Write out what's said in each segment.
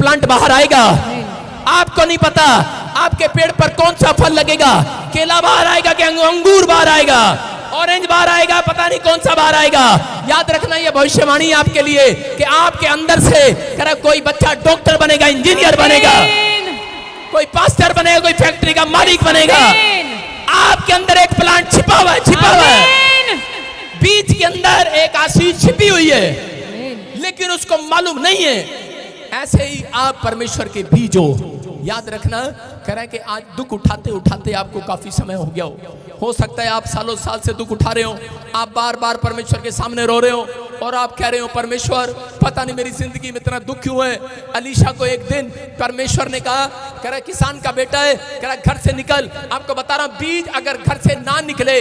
Plant बाहर आएगा। आपको नहीं पता आपके पेड़ पर कौन सा फल लगेगा, केला बाहर आएगा कि अंगूर बाहर आएगा, ऑरेंज बाहर आएगा, पता नहीं कौन सा बाहर आएगा। याद रखना ये भविष्यवाणी आपके लिए कि आपके अंदर से कोई बच्चा डॉक्टर बनेगा, इंजीनियर बनेगा, कोई पास्टर बनेगा, कोई फैक्ट्री का मालिक बनेगा। आपके अंदर एक प्लांट छिपा हुआ है, छिपा हुआ है। बीज के अंदर एक आशीष छिपी हुई है, लेकिन उसको मालूम नहीं है। ऐसे ही आप परमेश्वर के बीज हो। याद रखना कह रहा है कि आज दुख उठाते उठाते आपको काफी समय हो गया हो सकता है आप सालों साल से दुख उठा रहे हो, आप बार बार परमेश्वर के सामने रो रहे हो और आप कह रहे हो परमेश्वर पता नहीं मेरी जिंदगी में इतना दुख क्यों है। अलीशा को एक दिन परमेश्वर ने कहा, कह रहा किसान का बेटा है, कह रहा घर से निकल। आपको बता रहा हूं बीज अगर घर से ना निकले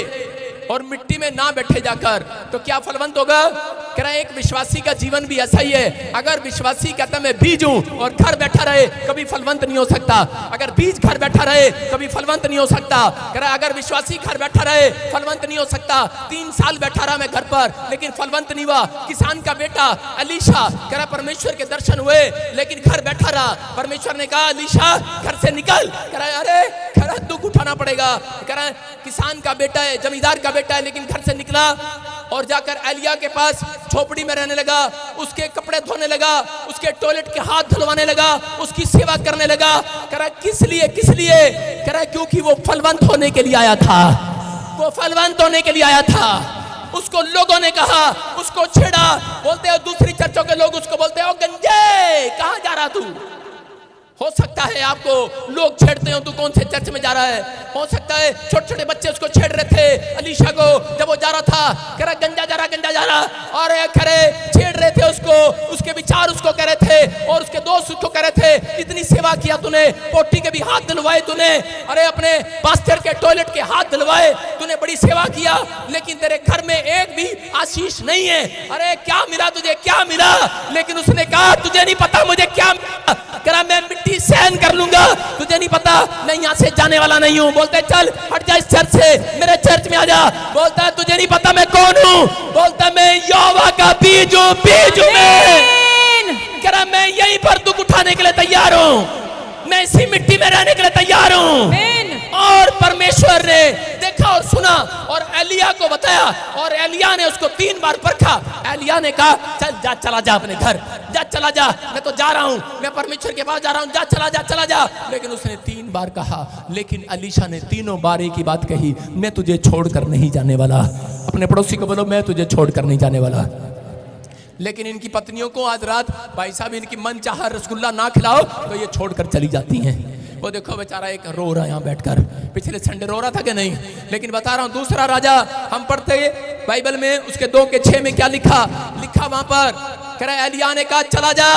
और मिट्टी में ना बैठे जाकर तो क्या फलवंत होगा। कह रहा एक विश्वासी का जीवन भी ऐसा ही है। अगर विश्वासी कहता मैं बीज हूं और घर बैठा रहे कभी फलवंत नहीं हो सकता। अगर बीज घर बैठा रहे कभी फलवंत नहीं हो सकता। कह रहा अगर विश्वासी घर बैठा रहे फलवंत नहीं हो सकता। 3 साल बैठा रहा मैं घर पर लेकिन फलवंत नहीं हुआ। किसान का बेटा अलीशा कह रहा परमेश्वर के दर्शन हुए लेकिन घर बैठा रहा। परमेश्वर ने कहा अलीशा घर से निकल। कह रहा अरे कह रहा दुख उठाना पड़ेगा। कह रहा किसान का बेटा है, जमींदार का बेटा है, लेकिन घर से निकला और जाकर एलिया के पास झोपड़ी में रहने लगा, उसके कपड़े धोने लगा, उसके टॉयलेट के हाथ धुलवाने लगा, उसकी सेवा करने लगा। कह रहा किस लिए, किस लिए। कह रहा क्योंकि वो फलवंत होने के लिए आया था, वो फलवंत होने के लिए आया था। उसको लोगों ने कहा, उसको छेड़ा। बोलते हो दूसरी चर्चों के लोग उसको बोलते हो गंजे कहां जा रहा तू। हो सकता है आपको लोग छेड़ते हो तू कौन से चर्च में जा रहा है। हो सकता है छोटे छोटे बच्चे उसको छेड़ रहे थे अलीशा को जब वो जा रहा था। कह रहा गंजा जा रहा, गंजा जा रहा, और खरे छेड़ रहे थे उसको। उसके विचार उसको कह रहे थे और उसके दोस्त उसको कह रहे थे इतनी सेवा किया तूने, पोटी के भी हाथ धुलवाए तूने, अरे अपने पास्टर के टॉयलेट के हाथ धुलवाए, तूने बड़ी सेवा किया, लेकिन तेरे घर में एक भी आशीष नहीं है। अरे क्या मिला तुझे, क्या मिला। लेकिन उसने कहा तुझे नहीं पता मुझे क्या मिला। कह रहा मैं मिट्टी सहन कर लूंगा, तुझे नहीं पता, मैं यहाँ से जाने वाला नहीं हूँ। बोलता है चल हट जा इस चर्च से, मेरे चर्च में आ जा। बोलता है तुझे नहीं पता मैं कौन हूँ। बोलता है मैं यहोवा का बीज हूँ, बीज हूँ मैं। कह रहा मैं यहीं पर दुख उठाने के लिए तैयार हूँ, मैं इसी मिट्टी में रहने के लिए तैयार हूँ। और परमेश्वर ने देखा और सुना और एलिया को बताया और एलिया ने उसको 3 बार परखा। एलिया ने कहा चल जा, चला जा अपने घर, जा चला जा, मैं तो जा रहा हूं, मैं परमेश्वर के पास जा रहा हूं, जा चला जा, चला जा। लेकिन उसने 3 बार कहा, लेकिन अलीशा ने तीनों बार एक ही बात कही, मैं तुझे छोड़कर नहीं जाने वाला। अपने पड़ोसी को बोलो मैं तुझे छोड़कर नहीं जाने वाला। लेकिन इनकी पत्नियों को आज रात भाई साहब इनकी मन चाहा रसगुल्ला ना खिलाओ तो ये छोड़कर चली जाती हैं। वो देखो बेचारा एक रो रहा है यहाँ बैठकर, पिछले संडे रो रहा था कि नहीं। लेकिन बता रहा हूँ दूसरा राजा हम पढ़ते बाइबल में उसके 2:6 में क्या लिखा, लिखा वहां पर कह रहा एलिया ने कहा चला जा,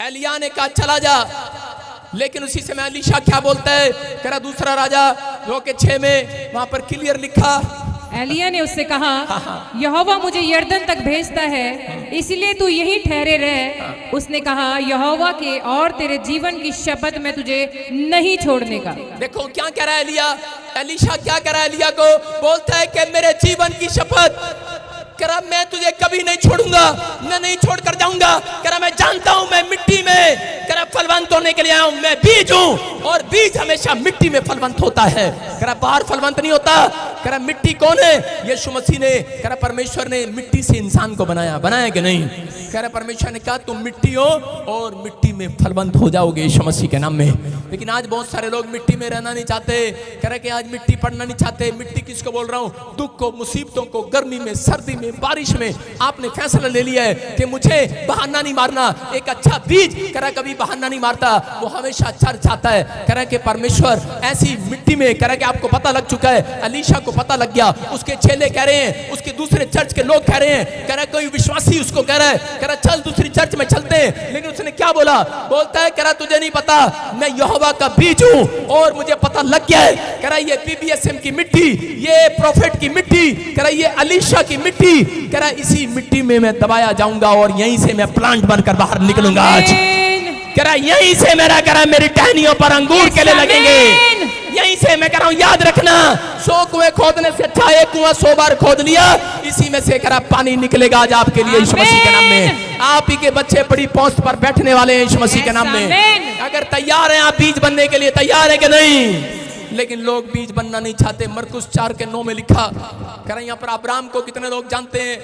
एलिया ने कहा चला जा। लेकिन उसी समय अलीशा क्या बोलता है, कह रहा दूसरा राजा 2:6 में वहां पर क्लियर लिखा, एलिया ने उससे कहा यहोवा मुझे यरदन तक भेजता है, इसलिए तू यहीं ठहरे रह। उसने कहा यहोवा के और तेरे जीवन की शपथ मैं तुझे नहीं छोड़ने का। देखो क्या कह रहा है एलिया, एलीशा क्या कह रहा है एलिया को, बोलता है कि मेरे जीवन की शपथ, कह रहा मैं तुझे कभी नहीं छोड़ूंगा, मैं नहीं छोड़कर जाऊंगा। कह रहा मैं जानता हूं मैं मिट्टी में कह रहा फलवंत होने के लिए आया हूं, मैं बीज हूं और बीज हमेशा मिट्टी में फलवंत होता है। कह रहा बाहर फलवंत नहीं होता। कह रहा मिट्टी कौन है, यीशु मसीह ने, कह रहा परमेश्वर ने मिट्टी से इंसान को बनाया, बनाया कि नहीं। कह रहा परमेश्वर ने कहा तुम मिट्टी हो और मिट्टी में फलवंत हो जाओगे यीशु मसीह के नाम में। लेकिन आज बहुत सारे लोग मिट्टी में रहना नहीं चाहते। कह रहे कि आज मिट्टी पड़ना नहीं चाहते। मिट्टी किसको बोल रहा हूं, दुख को, मुसीबतों को, गर्मी में, सर्दी में, बारिश में आपने फैसला ले लिया है कि मुझे बहाना नहीं मारना। एक अच्छा बीज कह रहा कभी बहाना नहीं मारता, वो हमेशा अच्छा चाहता है। कह रहा कि परमेश्वर ऐसी मिट्टी में, कह रहा कि आपको पता लग चुका है, अलीशा को पता लग गया, उसके चेले कह रहे हैं, उसके दूसरे चर्च के लोग कह रहे हैं, कह रहा कोई विश्वासी उसको कह रहा है, कह रहा चल दूसरी चर्च में चलते हैं। लेकिन उसने क्या बोला, बोलता है कह रहा तुझे नहीं पता मैं यहोवा का बीज हूं और मुझे पता लग गया है। कह रहा ये पीबीएसएम की मिट्टी, ये प्रॉफिट की मिट्टी, कह रहा ये अलीशा की मिट्टी, कह रहा इसी मिट्टी में मैं दबाया जाऊंगा और यहीं से मैं प्लांट बनकर बाहर निकलूंगा। आज कह रहा यहीं से मेरा, कह रहा मेरी टहनियों पर अंगूर केले लगेंगे, यहीं से मैं कह रहा हूं याद रखना 100 कुएं खोदने से अच्छा एक कुआं 100 बार खोद लिया, इसी में से करा पानी निकलेगा आज आपके लिए यीशु मसीह के नाम में। आप ही के बच्चे बड़ी पोस्ट पर बैठने वाले हैं यीशु मसीह के नाम में। अगर तैयार हैं आप बीज बनने के लिए, तैयार है कि नहीं? लेकिन लोग बीज बनना नहीं चाहते। मरकुस 4:9 में लिखा, कह रहे यहाँ पर अब्राहम को कितने लोग जानते हैं?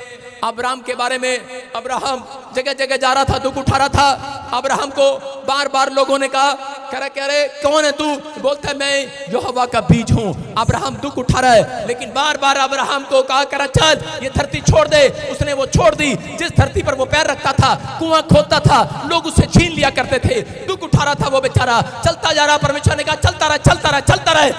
अब्राहम के बारे में, अब्राहम जगह जगह जा रहा था, दुख उठा रहा था। अब्राहम को बार बार लोगों ने कहा, कह रहे कौन है तू? बोलता है मैं यहोवा का बीज हूँ। अब्राहम दुख उठा रहा है, लेकिन बार बार अब्राहम को कहा, कह रहा चल ये धरती छोड़ दे। उसने वो छोड़ दी। जिस धरती पर वो पैर रखता था, कुआं खोदता था, लोग उससे छीन लिया करते थे। दुख उठा रहा था वो बेचारा, चलता जा रहा। परमेश्वर ने कहा चलता रहा, चलता रहा, चलता रहे,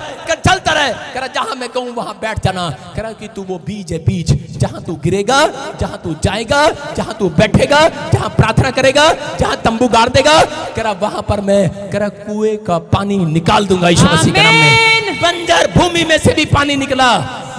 चलता रहे। कह रहा जहां मैं कहूं वहां बैठ जाना। कह रहा कि तू वो बीज है, बीज जहां तू गिरेगा, जहां तू जाएगा, जहां तू बैठेगा, जहां प्रार्थना करेगा, जहां तंबू गाड़ देगा, कह रहा वहां पर मैं कह रहा कुएं का पानी निकाल दूंगा यीशु मसीह के नाम में। बंजर भूमि में से भी पानी निकला।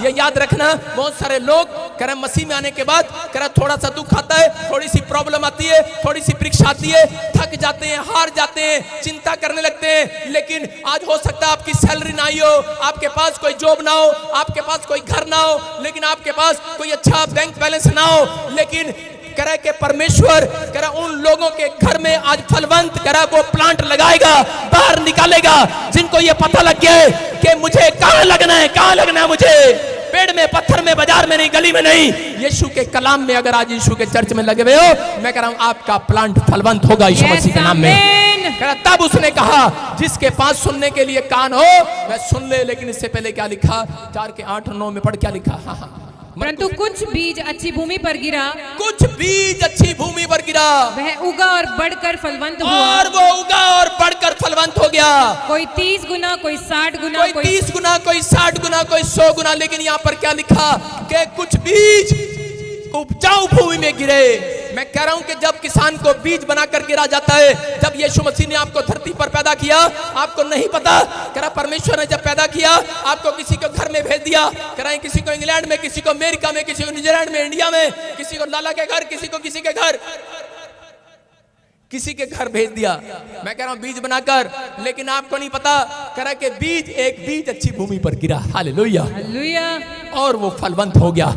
ये याद रखना। बहुत सारे लोग कह रहे मसीह में आने के बाद कह रहा थोड़ा सा दुख आता है, थोड़ी सी प्रॉब्लम आती है, थोड़ी सी परीक्षा आती है, थक जाते हैं, हार जाते हैं, चिंता करने लगते हैं। लेकिन आज हो सकता है आपकी सैलरी ना आई हो, आपके पास कोई जॉब ना हो, आपके पास कोई घर ना हो, लेकिन आपके पास कोई अच्छा बैंक बैलेंस ना हो, लेकिन करे के परमेश्वर करे उन लोगों के घर में आज फलवंत करे वो प्लांट लगाएगा, बाहर निकालेगा, जिनको ये पता लग गया है कि मुझे कहां लगना है, कहां लगना है मुझे, पेड़ में, पत्थर में, बाजार में नहीं, गली में नहीं, यीशु के कलाम में। अगर आज यीशु के चर्च में लगे हुए हो, मैं कह रहा हूं आपका प्लांट फलवंत होगा यीशु मसीह के नाम में। तब उसने कहा जिसके पास सुनने के लिए कान हो वह सुन ले। लेकिन इससे पहले क्या लिखा? 4:8-9 में पढ़ क्या लिखा? परंतु कुछ बीज अच्छी भूमि पर गिरा, कुछ बीज अच्छी भूमि पर गिरा, वह उगा और बढ़कर फलवंत हुआ, और वो उगा और बढ़कर फलवंत हो गया। कोई 30 गुना, कोई 60 गुना, कोई 30 गुना, कोई 60 गुना, कोई 100 गुना। लेकिन यहाँ पर क्या लिखा कि कुछ बीज उपजाऊ भूमि में गिरे। मैं कह रहा हूं कि जब किसान को बीज बनाकर गिरा जाता है, जब यीशु मसीह ने आपको धरती पर पैदा किया, आपको नहीं पता, कह रहा परमेश्वर ने जब पैदा किया आपको किसी को घर में भेज दिया, कह रहा किसी को इंग्लैंड में, किसी को अमेरिका में, किसी को न्यूजीलैंड में, इंडिया में, किसी को लाला के घर, किसी को किसी के घर, किसी के घर भेज दिया। मैं कह रहा हूं बीज बनाकर, लेकिन आपको नहीं पता कह रहा कि बीज, एक बीज अच्छी भूमि पर गिरा, हालेलुया, हालेलुया, और वो फलवंत हो गया।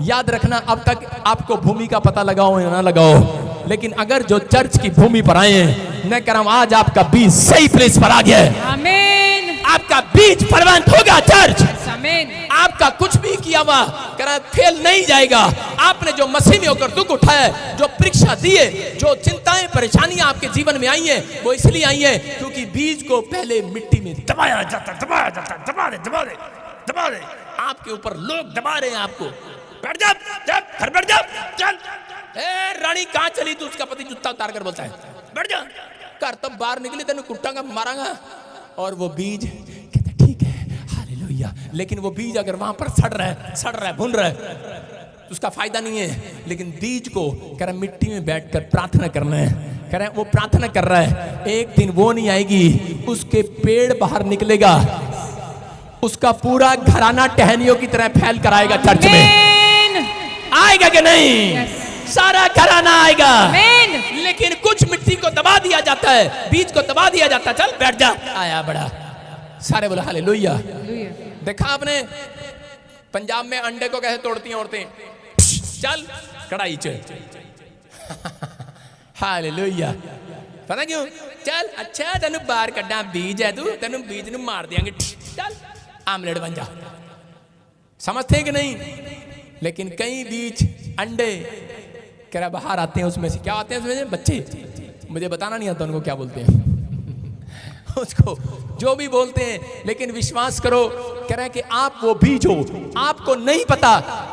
याद रखना, अब तक आपको भूमि का पता लगाओ या ना लगाओ, लेकिन अगर जो चर्च की भूमि पर आए हैं, मैं कह रहा हूं आज आपका बीज सही प्लेस पर आ गया है। आमीन। आपका बीज फलवंत होगा चर्च। आमीन। आपका कुछ भी किया हुआ कह रहा फेल नहीं जाएगा। आपने जो मसीह में होकर दुख उठाया, जो परीक्षा दी है, जो चिंताएं परेशानियां आपके जीवन में आई हैं, वो इसलिए आई है क्योंकि बीज को पहले मिट्टी में दबाया जाता, दबाया जाता, दबा दे, दबा दे, दबा दे। आपके ऊपर लोग दबा रहे हैं आपको, बैठ जा, घर बैठ जा, चल। रानी कहाँ चली? तू उसका पति जूता उतार कर बोलता है बैठ जा, कर तब बाहर निकली तेन कुट्टा का मारांगा। और वो बीज कहते ठीक है, हालेलुया, लेकिन वो बीज अगर वहां पर सड़ रहा है, भुन रहा है, तो उसका फायदा नहीं है। लेकिन बीज को कह रहा मिट्टी में बैठकर प्रार्थना करना है। कह रहा है वो प्रार्थना कर रहा है, एक दिन वो नहीं आएगी, उसके पेड़ बाहर निकलेगा, उसका पूरा घराना टहनियों की तरह फैल कर आएगा चर्च में। आएगा कि नहीं? सारा घराना आएगा। लेकिन कुछ मिट्टी को दबा दिया जाता है, बीज को दबा दिया जाता है, चल बैठ जा, आया बड़ा। सारे बोला हालेलुया। देखा आपने पंजाब में अंडे को कैसे तोड़ती हैं औरतें? चल कढ़ाई च हालेलुया। पता क्यों? चल अच्छा तेन बाहर कड्डा बीज है, तू तेन बीज न मार देंगे, चल आमलेट बन जा। समझते हैं कि नहीं? लेकिन कई बीज अंडे कह रहा बाहर आते हैं, उसमें से क्या आते हैं? उसमें बच्चे, मुझे बताना नहीं आता उनको क्या बोलते हैं उसको जो भी बोलते हैं, लेकिन विश्वास करो कह रहा है कि आप वो बीज हो, आपको नहीं पता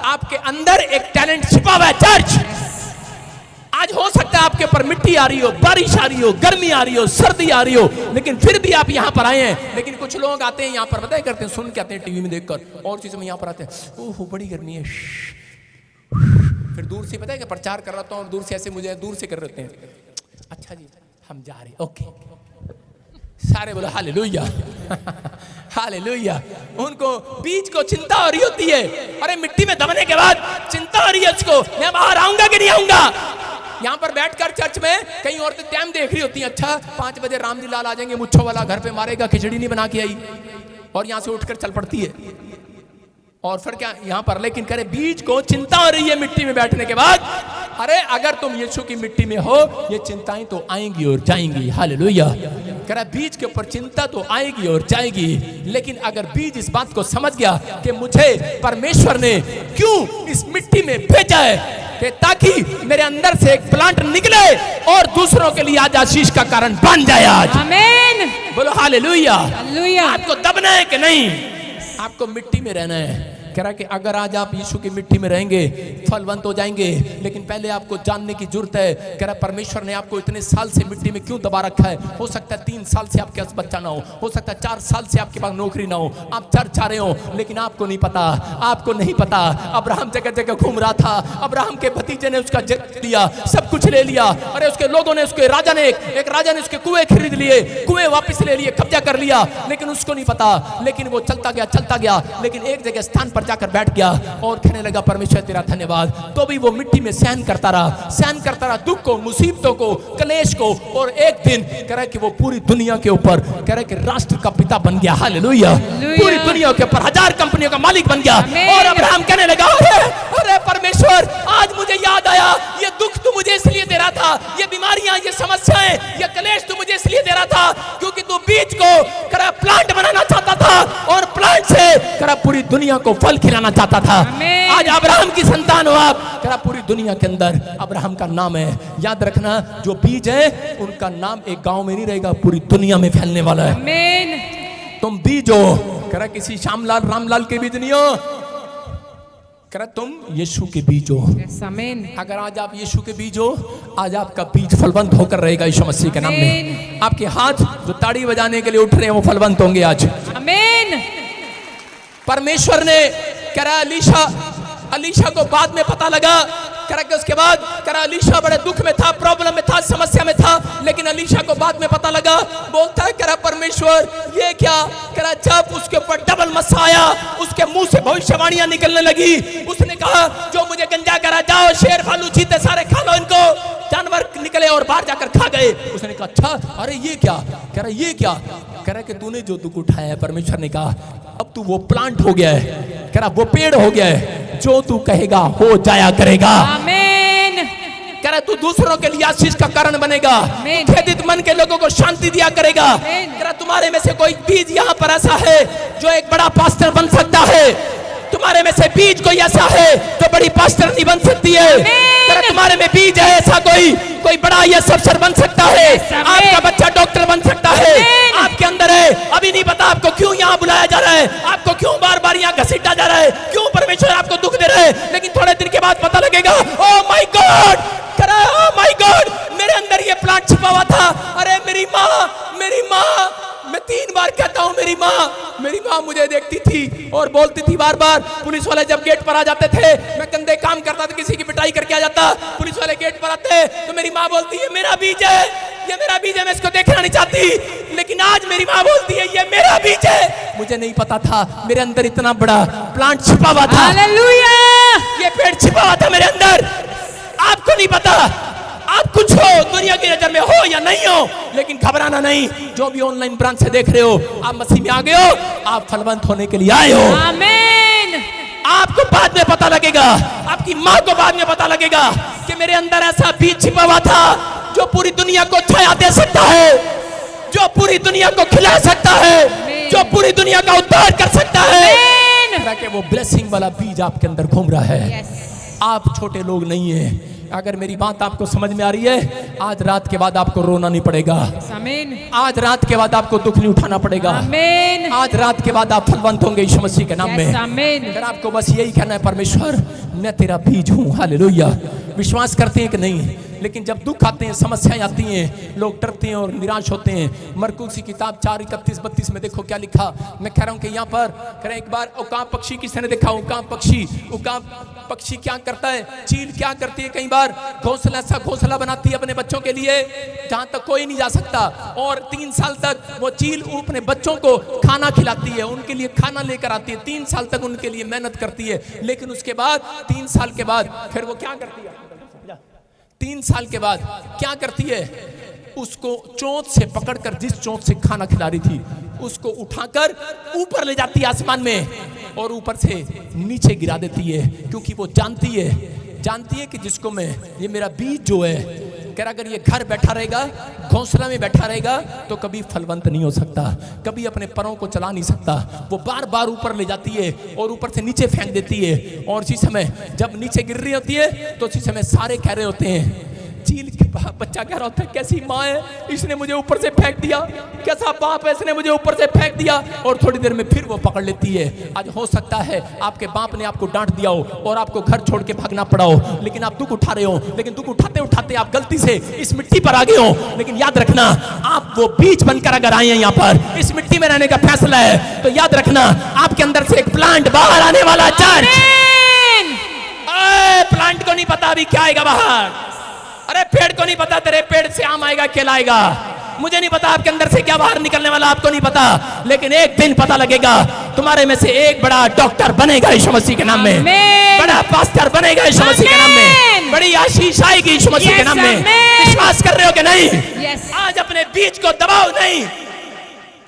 आपके अंदर एक टैलेंट छिपा हुआ है। चर्च आज हो सकता है आपके ऊपर मिट्टी आ रही हो, बारिश आ रही हो, गर्मी आ रही हो, सर्दी आ रही हो, लेकिन फिर भी आप यहाँ पर आए हैं। लेकिन कुछ लोग आते हैं यहाँ पर, पता है करते हैं, सुन के आते हैं टीवी में देखकर, और चीजों में यहाँ पर आते हैं, ओह बड़ी गर्मी है, फिर दूर से पता है कि प्रचार कर रहा था और दूर से ऐसे मुझे दूर से कर रहे हैं, अच्छा जी हम जा रहे, ओके। सारे बोलो हालेलुया हालेलुया। उनको बीज को चिंता हो रही होती है, अरे मिट्टी में दबने के बाद चिंता हो रही है उसको, मैं बाहर आऊंगा कि नहीं आऊंगा। यहाँ पर बैठकर चर्च में कई औरतें टाइम देख रही होती हैं, अच्छा 5 बजे राम जी लाल आ जाएंगे, मुच्छो वाला घर पे मारेगा, खिचड़ी नहीं बना के आई, और यहाँ से उठकर चल पड़ती है। और फिर क्या यहाँ पर, लेकिन करे बीज को चिंता हो रही है मिट्टी में बैठने के बाद। अरे अगर तुम यीशु की मिट्टी में हो, ये चिंताएं तो आएंगी और जाएंगी। हालेलुया। करे बीज के ऊपर चिंता तो आएगी और जाएगी, लेकिन अगर बीज इस बात को समझ गया कि मुझे परमेश्वर ने क्यों इस मिट्टी में भेजा है, कि ताकि मेरे अंदर से एक प्लांट निकले और दूसरों के लिए आज आशीष का कारण बन जाए। आज आमीन। बोलो हालेलुया। हालेलुया। आपको दबना है कि नहीं? आपको मिट्टी में रहना है। कह रहा कि अगर आज आप यीशु की मिट्टी में रहेंगे फलवंत हो जाएंगे, लेकिन पहले आपको जानने की जरूरत है। कह रहा परमेश्वर ने आपको इतने साल से मिट्टी में क्यों दबा रखा है। हो सकता है 3 साल से आपके पास बच्चा ना हो सकता है 4 साल से आपके पास नौकरी ना हो, आप चर्च जा रहे हो, लेकिन आपको नहीं पता, आपको नहीं पता। अब्राहम जगह जगह घूम रहा था, अब्राहम के भतीजे ने उसका जगह दिया, सब कुछ ले लिया। अरे उसके लोगों ने, उसके राजा ने, एक राजा ने उसके कुएं खरीद लिए, कुएं वापस ले लिए, कब्जा कर लिया, लेकिन उसको नहीं पता। लेकिन वो चलता गया, लेकिन एक जगह स्थान पर जाकर बैठ गया और कहने लगा परमेश्वर तेरा धन्यवाद। तो भी वो मिट्टी में सहन करता रहा दुख को, मुसीबतों को, कलेश को, और एक दिन कह रहा है कि वो पूरी दुनिया के ऊपर कह रहा है कि राष्ट्र का पिता बन गया। हालेलुया। पूरी दुनिया के ऊपर 1000 कंपनियों का मालिक बन गया। और अब्राहम कहने लगा अरे परमेश्वर, आज मुझे याद आया, ये दुख तू मुझे इसलिए दे रहा था, ये बीमारियां, ये समस्याएं, ये कलेश तू मुझे इसलिए दे रहा था क्योंकि तू बीज को करा प्लांट बनाना चाहता था और प्लांट से करा पूरी दुनिया को फल खिलाना चाहता था। आज अब्राहम की संतान हो आप। करा पूरी दुनिया के अंदर अब्राहम का नाम है। याद रखना, जो बीज है उनका नाम एक गांव में नहीं रहेगा, पूरी दुनिया में फैलने वाला है। आमीन। तुम बीज हो, करा किसी श्यामलाल रामलाल के बीज नहीं हो, करा तुम यीशु के बीज हो। आमीन। अगर आज आप यीशु के बीज हो, आज आपका बीज फलवंत होकर रहेगा यीशु मसीह के नाम में। आपके हाथ जो ताड़ी बजाने के लिए उठ रहे हैं वो फलवंत होंगे आज। आमीन। परमेश्वर ने करा अलीशा को बाद में पता लगा, करा कि उसके बाद करा अलीशा बड़े दुख में था, प्रॉब्लम में था, समस्या में था, लेकिन अलीशा को बाद में पता लगा। बोलता है करा परमेश्वर ये क्या। करा जब उसके ऊपर डबल मस्सा आया, उसके मुंह से भविष्यवाणियां निकलने लगी। उसने कहा जो मुझे गंजा करा, जाओ शेर भालू चीते सारे खा लो इनको। जानवर निकले और बाहर जाकर खा गए। उसने कहा अच्छा, अरे ये क्या। कह रहा ये क्या। कह रहा कि तूने जो दुख उठाया है, परमेश्वर ने कहा अब तू वो प्लांट हो गया है। कह रहा वो पेड़ हो गया है, जो तू कहेगा हो जाया करेगा। आमीन। कह रहा तू दूसरों के लिए आशीष का कारण बनेगा, खेदित मन के लोगों को शांति दिया करेगा। कह रहा तुम्हारे में से कोई बीज यहाँ पर ऐसा है जो एक बड़ा पास्टर बन सकता है। तुम्हारे में से बीज कोई ऐसा है जो बड़ी पास्टर नहीं बन सकती है। तुम्हारे में बीज है ऐसा कोई बड़ा आईएएस अफसर बन सकता है। आपका बच्चा डॉक्टर बन सकता है, आपके अंदर है। अभी नहीं पता आपको क्यों यहाँ बुलाया जा रहा है, आपको क्यों बार बार यहाँ घसीटा जा रहा है, क्यों परमेश्वर आपको दुख दे रहा है, लेकिन थोड़े दिन के बाद पता लगेगा oh my God, oh my God, मेरे अंदर ये प्लांट छिपा हुआ था। अरे मेरी माँ, मैं 3 बार कहता हूँ मेरी माँ मुझे देखती थी और बोलती थी बार बार। पुलिस वाले जब गेट पर आ जाते थे, मैं गंदे काम करता था, किसी की पिटाई करके आ जाता, पुलिस वाले गेट पर आते तो मेरी माँ बोलती है मेरा बीज है, ये मेरा बीज है, मैं इसको देखना नहीं चाहती। लेकिन आज मेरी माँ बोलती है ये मेरा बीज है। मुझे नहीं पता था मेरे अंदर इतना बड़ा प्लांट छिपा हुआ था। हालेलुया। ये पेड़ छिपा हुआ था मेरे अंदर। आपको नहीं पता, आप कुछ हो दुनिया की नजर में हो या नहीं हो, लेकिन घबराना नहीं। जो भी ऑनलाइन ब्रांच से देख रहे हो, आप मसीह में आ गए हो, आप फलवंत होने के लिए आए हो। आमीन। आपको बाद में पता लगेगा, आपकी माँ को बाद में पता लगेगा कि मेरे अंदर ऐसा बीज छिपा हुआ था जो पूरी दुनिया को छाया दे सकता है, जो पूरी दुनिया को खिला सकता है, जो पूरी दुनिया का उद्धार कर सकता है। ताकि वो ब्लेसिंग वाला बीज आपके अंदर घूम रहा है। आप छोटे लोग नहीं है। अगर मेरी बात आपको समझ में आ रही है, आज रात के बाद आपको रोना नहीं पड़ेगा। आमीन। आज रात के बाद आपको दुख नहीं उठाना पड़ेगा। आमीन। आज रात के बाद आप फलवंत होंगे यीशु मसीह के नाम में। आमीन। अगर आपको बस यही कहना है परमेश्वर मैं तेरा बीज हूँ। हालेलुया। विश्वास करते हैं कि नहीं? लेकिन जब दुख आते हैं, समस्याएं आती हैं, लोग डरते हैं और निराश होते हैं। मरकुस की किताब 4:31-32 में देखो क्या लिखा। मैं कह रहा हूँ कि यहाँ पर करें एक बार उकाब पक्षी किसी ने देखा? उकाब पक्षी क्या करता है? चील क्या करती है? कई बार घोंसला बनाती है अपने बच्चों के लिए जहाँ तक कोई नहीं जा सकता, और 3 साल तक वो चील अपने बच्चों को खाना खिलाती है, उनके लिए खाना लेकर आती है। 3 साल तक उनके लिए मेहनत करती है, लेकिन उसके बाद 3 साल के बाद फिर वो क्या करती है? 3 साल के बाद क्या करती है? उसको चोंच से पकड़कर, जिस चोंच से खाना खिला रही थी, उसको उठाकर ऊपर ले जाती है आसमान में और ऊपर से नीचे गिरा देती है, क्योंकि वो जानती है कि जिसको मैं, ये मेरा बीज जो है, कह रहा अगर ये घर बैठा रहेगा, घोंसला में बैठा रहेगा तो कभी फलवंत नहीं हो सकता, कभी अपने परों को चला नहीं सकता। वो बार बार ऊपर ले जाती है और ऊपर से नीचे फेंक देती है, और उसी समय जब नीचे गिर रही होती है तो उसी समय सारे कह रहे होते हैं, चील के बच्चा कह रहा होता है, कैसी माँ है, इसने मुझे ऊपर से फेंक दिया, कैसा बाप है, इसने मुझे ऊपर से फेंक दिया। और थोड़ी देर में फिर वो पकड़ लेती है। आज हो सकता है आपके बाप ने आपको डांट दिया हो और आपको घर छोड़ के भागना पड़ा हो, लेकिन आप दुख उठा रहे हो, लेकिन दुख उठाते उठाते आप गलती से इस मिट्टी पर आ गए हो। लेकिन याद रखना, आप वो बीज बनकर अगर आए हैं यहाँ पर, इस मिट्टी में रहने का फैसला है, तो याद रखना आपके अंदर से एक प्लांट बाहर आने वाला। चर्च, प्लांट को नहीं पता अभी क्या आएगा बाहर। अरे पेड़ को नहीं पता तेरे पेड़ से आम आएगा, केला आएगा। मुझे नहीं पता आपके अंदर से क्या बाहर निकलने वाला, आपको नहीं पता, लेकिन एक दिन पता लगेगा। तुम्हारे में से एक बड़ा डॉक्टर बनेगा यीशु मसीह के नाम में, बड़ा पास्टर बनेगा यीशु मसीह के नाम में, बड़ी आशीष आएगी यीशु मसीह के नाम में। विश्वास कर रहे हो कि नहीं? आज अपने बीज को दबाओ नहीं।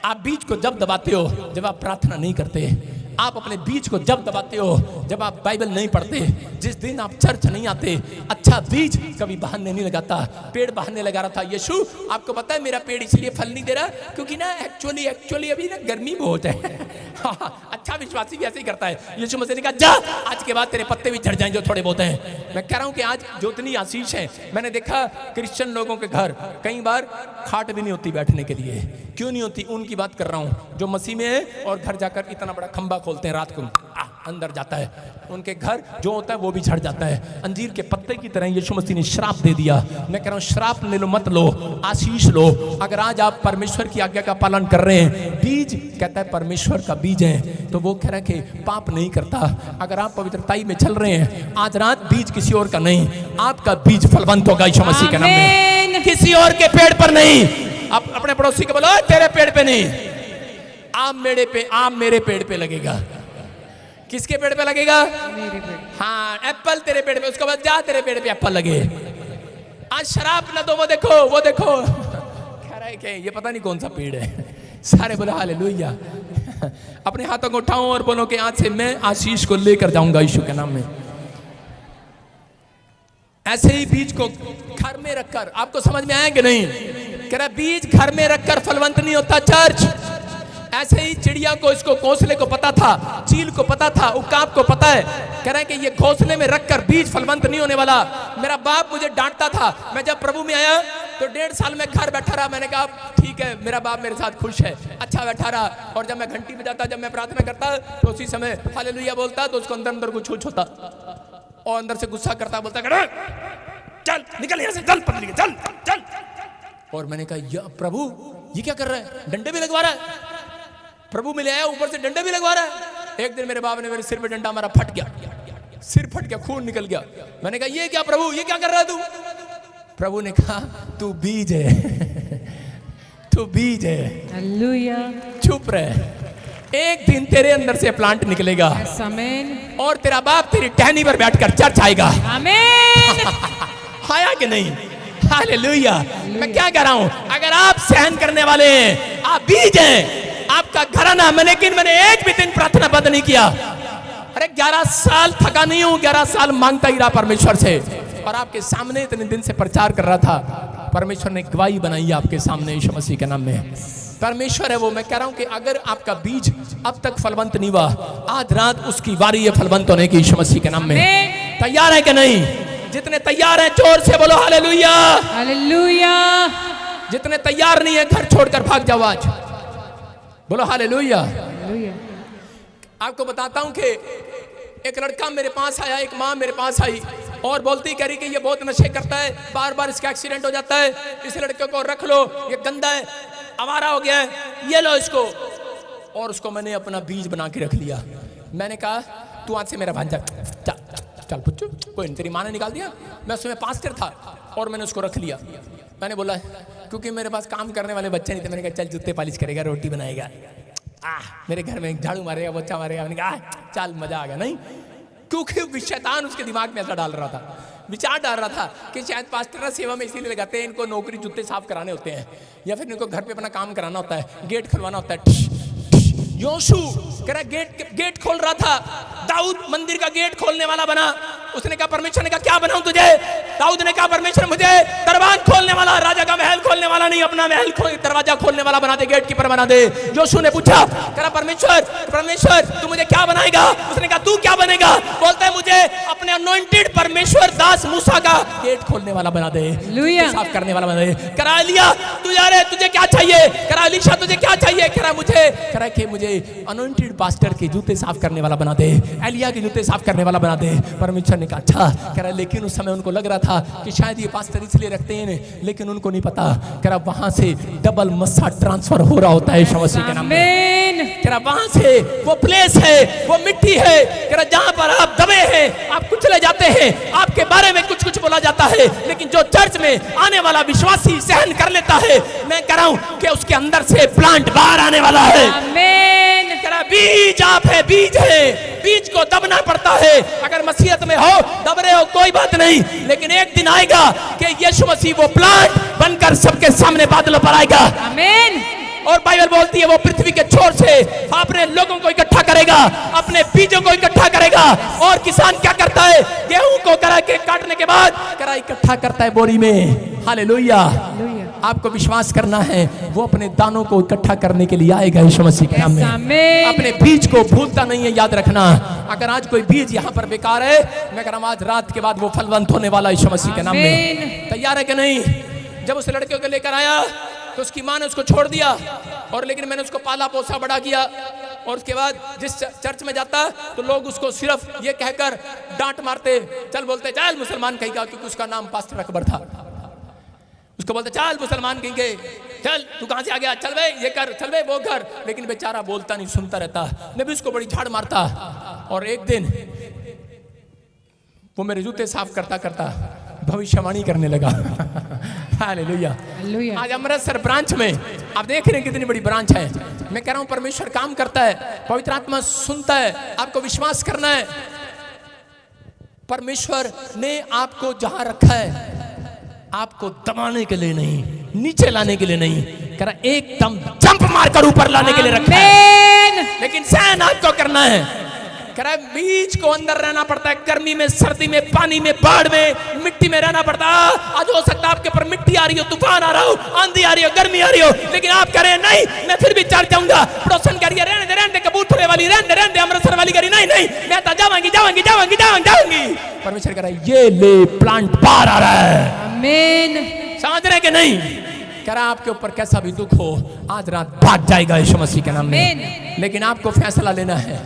आप बीज को जब दबाते हो जब आप प्रार्थना नहीं करते, आप अपने बीज को जब दबाते हो जब आप बाइबल नहीं पढ़ते, जिस दिन आप चर्च नहीं आते। अच्छा बीज कभी बहाने नहीं लगाता। पेड़ बहाने लगा रहा था, यीशु आपको पता है मेरा पेड़ इसलिए फल नहीं दे रहा क्योंकि ना एक्चुअली अभी ना गर्मी बहुत है। अच्छा विश्वासी भी ऐसे ही करता है। यीशु मसीह ने कहा जा, आज के बाद तेरे पत्ते भी झड़ जाएं जो थोड़े बहुत हैं। मैं कह रहा हूं कि आज जो इतनी आशीष है, मैंने देखा क्रिश्चियन लोगों के घर कई बार खाट भी नहीं होती बैठने के लिए। क्यों नहीं होती? उनकी बात कर रहा हूं जो मसीह में है और घर जाकर इतना बड़ा खंबा खोलते हैं, रात को अंदर जाता है, उनके घर जो होता है वो भी झड़ जाता है। अंजीर के पत्ते की तरह यीशु मसीह ने श्राप दे दिया। मैं कह रहा हूं श्राप ले लो मत लो, आशीष लो। अगर आज आप परमेश्वर की आज्ञा का पालन कर रहे हैं, बीज कहता है परमेश्वर का बीज है, तो वो कह रहा है कि पाप नहीं करता। अगर आप पवित्रताई में चल रहे हैं, आज रात बीज किसी और का नहीं, आपका बीज फलवंत होगा यीशु मसीह के नाम में, किसी और के पेड़ पर नहीं। आप अपने पड़ोसी को बोलो तेरे पेड़ पे नहीं, आम मेरे पेड़ पे लगेगा। किसके पेड़ पे लगेगा? मेरे पेड़। हाँ, एप्पल तेरे पेड़ पे, उसके बाद जा तेरे पेड़ पे एप्पल लगे। आज शराब ना दो, वो देखो कह रहा है कि ये पता नहीं कौन सा पेड़ है। सारे बोलो हालेलुया। अपने हाथों को उठाओ और बोलो कि आज से मैं आशीष को लेकर जाऊंगा यीशु के नाम में। ऐसे ही बीज को घर में रखकर, आपको समझ में आया कि नहीं? कह रहा बीज घर में रखकर फलवंत नहीं होता। चर्च, ऐसे ही चिड़िया को, इसको घोंसले को पता था, चील को पता था, उकाब को पता है। कह रहे हैं कि ये घोंसले में रखकर बीज फलवंत नहीं होने वाला। मेरा बाप मुझे डांटता था, मैं जब प्रभु में आया तो 1.5 साल में घर बैठा रहा। मैंने कहा ठीक है, मेरा बाप मेरे साथ खुश है, अच्छा बैठा रहा। और जब मैं घंटी बजाता, जब मैं प्रार्थना करता तो उसी समय हालेलुया बोलता, तो उसको अंदर अंदर कुछ होता और अंदर से गुस्सा करता, बोलता चल निकल यहाँ से, चल पतली चल चल। और मैंने कहा प्रभु ये क्या कर रहा है? डंडे भी लगवा रहा है। प्रभु मिले आया, ऊपर से डंडे भी लगवा रहा है। एक दिन मेरे बाप ने मेरे सिर पे डंडा मारा, फट गया, सिर फट गया, खून निकल गया। मैंने कहा ये क्या प्रभु, ये क्या कर रहा है तू? प्रभु ने कहा तू बीज है, तू बीज है। हालेलुया। चुप रहे, एक दिन तेरे अंदर से प्लांट निकलेगा। आमीन। और तेरा बाप तेरी टहनी पर बैठकर चर्च आएगा। आमीन। आया कि नहीं? हालेलुया। मैं क्या कह रहा हूं, अगर आप सहन करने वाले हैं, आप बीज हैं, आपका घराना, मैंने एक भी दिन प्रार्थना बंद नहीं किया। अरे 11 साल थका नहीं हूं, 11 साल मांगता ही रहा परमेश्वर से, और आपके सामने इतने दिन से प्रचार कर रहा था। परमेश्वर ने गवाही बनाई आपके सामने यीशु मसीह के नाम में। परमेश्वर है वो। मैं कह रहा हूं कि अगर आपका बीज अब तक फलवंत नहीं हुआ, आज रात उसकी बारी है फलवंत होने की यीशु मसीह के नाम में। तैयार है कि नहीं? जितने तैयार हैं जोर से बोलो हालेलुया। हालेलुया। जितने तैयार नहीं है घर छोड़कर भाग जाओ आज, बोलो हालेलुया। आपको बताता हूं कि एक लड़का मेरे पास आया, एक माँ मेरे पास आई और बोलती कह रही कि ये बहुत नशे करता है, बार बार इसका एक्सीडेंट हो जाता है, इस लड़के को रख लो, ये गंदा है, आवारा हो गया है, ये लो इसको। और उसको मैंने अपना बीज बना के रख लिया। मैंने कहा तू आज से मेरा भांजा, चल चल पुच्चू, कोई नहीं, तेरी माँ ने निकाल दिया। मैं उसमें पास्टर था और मैंने उसको रख लिया। मैंने बोला क्योंकि मेरे पास काम करने वाले बच्चे नहीं थे, मैंने कहा चल जूते पालिश करेगा, रोटी बनाएगा, मेरे घर में झाड़ू मारेगा, बच्चा मारेगा। मैंने कहा चल मजा आ गया। नहीं, क्योंकि शैतान उसके दिमाग में ऐसा डाल रहा था। विचार डाल रहा था कि शायद पास्टर सेवा में इसीलिए लगाते हैं, इनको नौकरी जूते साफ कराने होते हैं, या फिर इनको घर पे अपना काम कराना होता है, गेट खुलवाना होता है। योशू कह रहा गेट खोल रहा था, दाऊद मंदिर का गेट खोलने वाला बना। उसने कहा परमेश्वर ने कहा क्या बनाऊं तुझे? दाऊद ने कहा परमेश्वर मुझे दरबार खोलने वाला, राजा का महल खोलने वाला नहीं, अपना महल दरवाजा खोलने वाला बना दे, गेट कीपर बना दे। योशू ने पूछा, कह रहा परमेश्वर तू मुझे क्या बनाएगा? उसने कहा तू क्या बनेगा? बोलता है मुझे अपने अनॉइंटेड परमेश्वर दास मूसा का गेट खोलने वाला बना दे, साफ करने वाला बना दे। करा एलिया तू जा रहे, तुझे क्या चाहिए? करा एलीशा तुझे क्या चाहिए? करा मुझे अनॉइंटेड पास्टर के जूते साफ करने वाला बना दे, एलिया के जूते साफ करने वाला बना दे। परमेश्वर ने कहा अच्छा। कह रहा लेकिन उस समय उनको लग रहा था कि शायद ये पास्टर इसलिए रखते हैं, लेकिन उनको नहीं पता कह रहा वहां से डबल मस्सा ट्रांसफर हो रहा होता है यीशु मसीह के नाम में। कह रहा वहां से वो प्लेस है, वो मिट्टी है, कह रहा जहां पर आप दबे हैं, आप कुचले जाते हैं, आपके बारे में कुछ बोला जाता है, लेकिन जो चर्च में आने वाला विश्वासी सहन कर लेता है, मैं कह रहा हूं कि उसके अंदर से प्लांट बाहर आने वाला है। बीज आप है, बीज है, बीज को दबना पड़ता है। अगर मसीहत में हो, दब रहे हो कोई बात नहीं, लेकिन एक दिन आएगा कि यीशु मसीह वो प्लांट बनकर सबके सामने बादलों पर आएगा। आमीन। और बाइबल बोलती है वो पृथ्वी के छोर से अपने लोगों को इकट्ठा करेगा, अपने बीजों को इकट्ठा करेगा। और किसान क्या करता है? गेहूं को करा के काटने के बाद करा इकट्ठा करता है बोरी में। हालेलुया। आपको विश्वास करना है, वो अपने दानों को इकट्ठा करने के लिए आएगा यीशु मसीह के नाम में। अपने बीज को भूलता नहीं है, याद रखना। अगर आज कोई बीज यहाँ पर बेकार है, मैं कह रहा हूं आज रात के बाद वो फलवंत होने वाला यीशु मसीह के नाम में। तैयार है कि नहीं? जब उस लड़के को लेकर आया तो उसकी माँ ने उसको छोड़ दिया, और लेकिन मैंने उसको पाला पोसा बड़ा किया। और उसके बाद जिस चर्च में जाता तो लोग उसको सिर्फ ये कहकर डांट मारते, चल बोलते चल मुसलमान कहेगा, क्योंकि उसका नाम पास्टर अकबर था। उसको बोलते चल मुसलमान कहेंगे, चल तू कहां से आ गया, चल भाई ये कर, चल भाई वो कर। लेकिन बेचारा बोलता नहीं, सुनता रहता। मैं भी उसको बड़ी झाड़ मारता। और एक दिन वो मेरे जूते साफ करता करता भविष्यवाणी करने लगा। हालेलुया। आज अमृतसर ब्रांच में आप देख रहे हैं कितनी बड़ी ब्रांच है। मैं कह रहा हूं परमेश्वर काम करता है, पवित्र आत्मा सुनता है। आपको विश्वास करना है, परमेश्वर ने आपको जहां रखा है आपको दबाने के लिए नहीं, नीचे लाने के लिए नहीं, कह रहा एकदम जंप मारकर ऊपर लाने के लिए रखा है। लेकिन सहन आपको करना है। कह रहा बीज को अंदर रहना पड़ता है, गर्मी में, सर्दी में, पानी में, बाढ़ में, मिट्टी में रहना पड़ता है। आज हो सकता है आपके ऊपर मिट्टी आ रही हो, तूफान आ रहा हो, आंधी आ रही हो, गर्मी आ रही हो, लेकिन आप कह रहे हैं नहीं मैं फिर भी चढ़ जाऊंगा। पड़ोसन कह रही है रहने दे, कबूतरे वाली रहने दे, अमृतसर वाली कह रही नहीं मैं तो जाऊंगी। परमेश्वर कह रहा है ये ले प्लांट बाहर आ रहा है। आमीन। समझ रहे कि नहीं? कह रहा आपके ऊपर कैसा भी दुख हो, आज रात भाग जाएगा यीशु मसीह के नाम में। लेकिन आपको फैसला लेना है।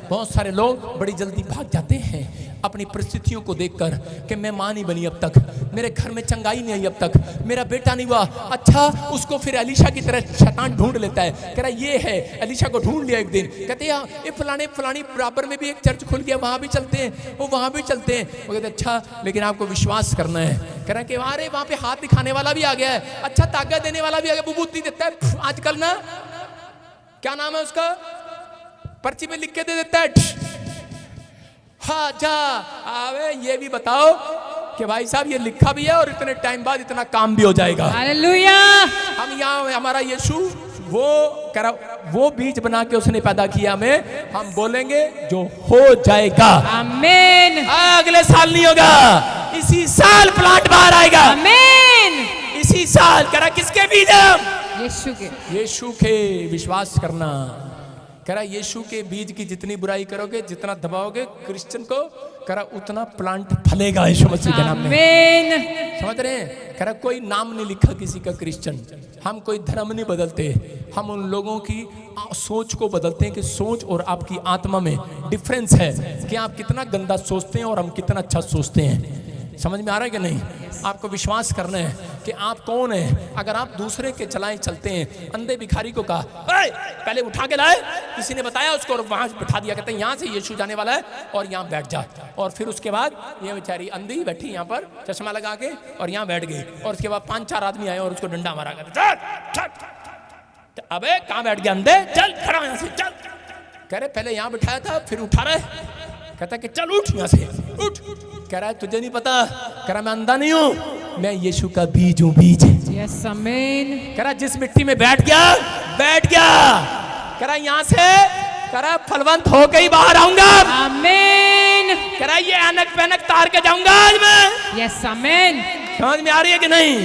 बहुत सारे लोग बड़ी जल्दी भाग जाते हैं अपनी परिस्थितियों को देखकर कि मैं मां नहीं बनी अब तक, मेरे घर में चंगाई नहीं आई अब तक, मेरा बेटा नहीं हुआ। अच्छा, उसको फिर एलीशा की तरह शैतान ढूंढ लेता है। कह रहा ये है, एलीशा को ढूंढ लिया एक दिन। कहते हैं ये फलानी बराबर में भी एक चर्च खुल गया, वहां भी चलते हैं, वो वहां भी चलते हैं। वो कहते अच्छा, लेकिन आपको विश्वास करना है। कह रहा कि अरे वहां पे हाथ दिखाने वाला भी आ गया है, अच्छा ताकत देने वाला भी आ गया, विभूति देता है आजकल ना, क्या नाम है उसका, पर्ची में लिख के दे देता है। हाँ जा आवे, ये भी बताओ कि भाई साहब ये लिखा भी है और इतने टाइम बाद इतना काम भी हो जाएगा। हालेलुया। हम यहाँ हमारा यीशु वो करा, वो बीज बना के उसने पैदा किया हमें, हम बोलेंगे जो हो जाएगा। आमीन। अगले साल नहीं होगा, इसी साल प्लांट बाहर आएगा। आमीन। इसी साल। करा किसके बीज? यीशु के। विश्वास करना। कह रहा यीशु के बीज की जितनी बुराई करोगे, जितना दबाओगे क्रिश्चियन को, कह रहा उतना प्लांट फलेगा यीशु मसीह के नाम में। समझ रहे हैं? कह रहा कोई नाम नहीं लिखा किसी का क्रिश्चियन, हम कोई धर्म नहीं बदलते, हम उन लोगों की सोच को बदलते हैं कि सोच और आपकी आत्मा में डिफरेंस है कि आप कितना गंदा सोचते हैं और हम कितना अच्छा सोचते हैं। समझ में आ रहा है कि नहीं? आपको विश्वास करना है कि आप कौन है। अगर आप दूसरे के चलाए चलते हैं, अंधे भिखारी को कहा पहले उठा के लाए, किसी ने बताया उसको और वहां बिठा दिया, कहते हैं यहाँ से यीशु जाने वाला है और यहाँ बैठ जा। और फिर उसके बाद ये बेचारी अंधी बैठी यहाँ पर चश्मा लगा के और यहाँ बैठ गई। और उसके बाद 5-4 आदमी आए और उसको डंडा मारा, कहते अबे कहाँ बैठ गया अंधे, चल खड़ा यहाँ से चल। कह रहे पहले यहाँ बिठाया था फिर उठा रहे, कहता कि चल उठ यहाँ से, उठ। कह रहा है तुझे नहीं पता, कह रहा मैं अंधा नहीं हूं, मैं यीशु का बीज हूं, बीज। यस आमीन। कह रहा जिस मिट्टी में बैठ गया, बैठ गया। कह रहा यहां से कह रहा फलवंत होकर ही बाहर आऊंगा। आमीन। कह रहा ये अनक पैनक तार के जाऊंगा आज मैं। यस आमीन। समझ में आ रही है कि नहीं?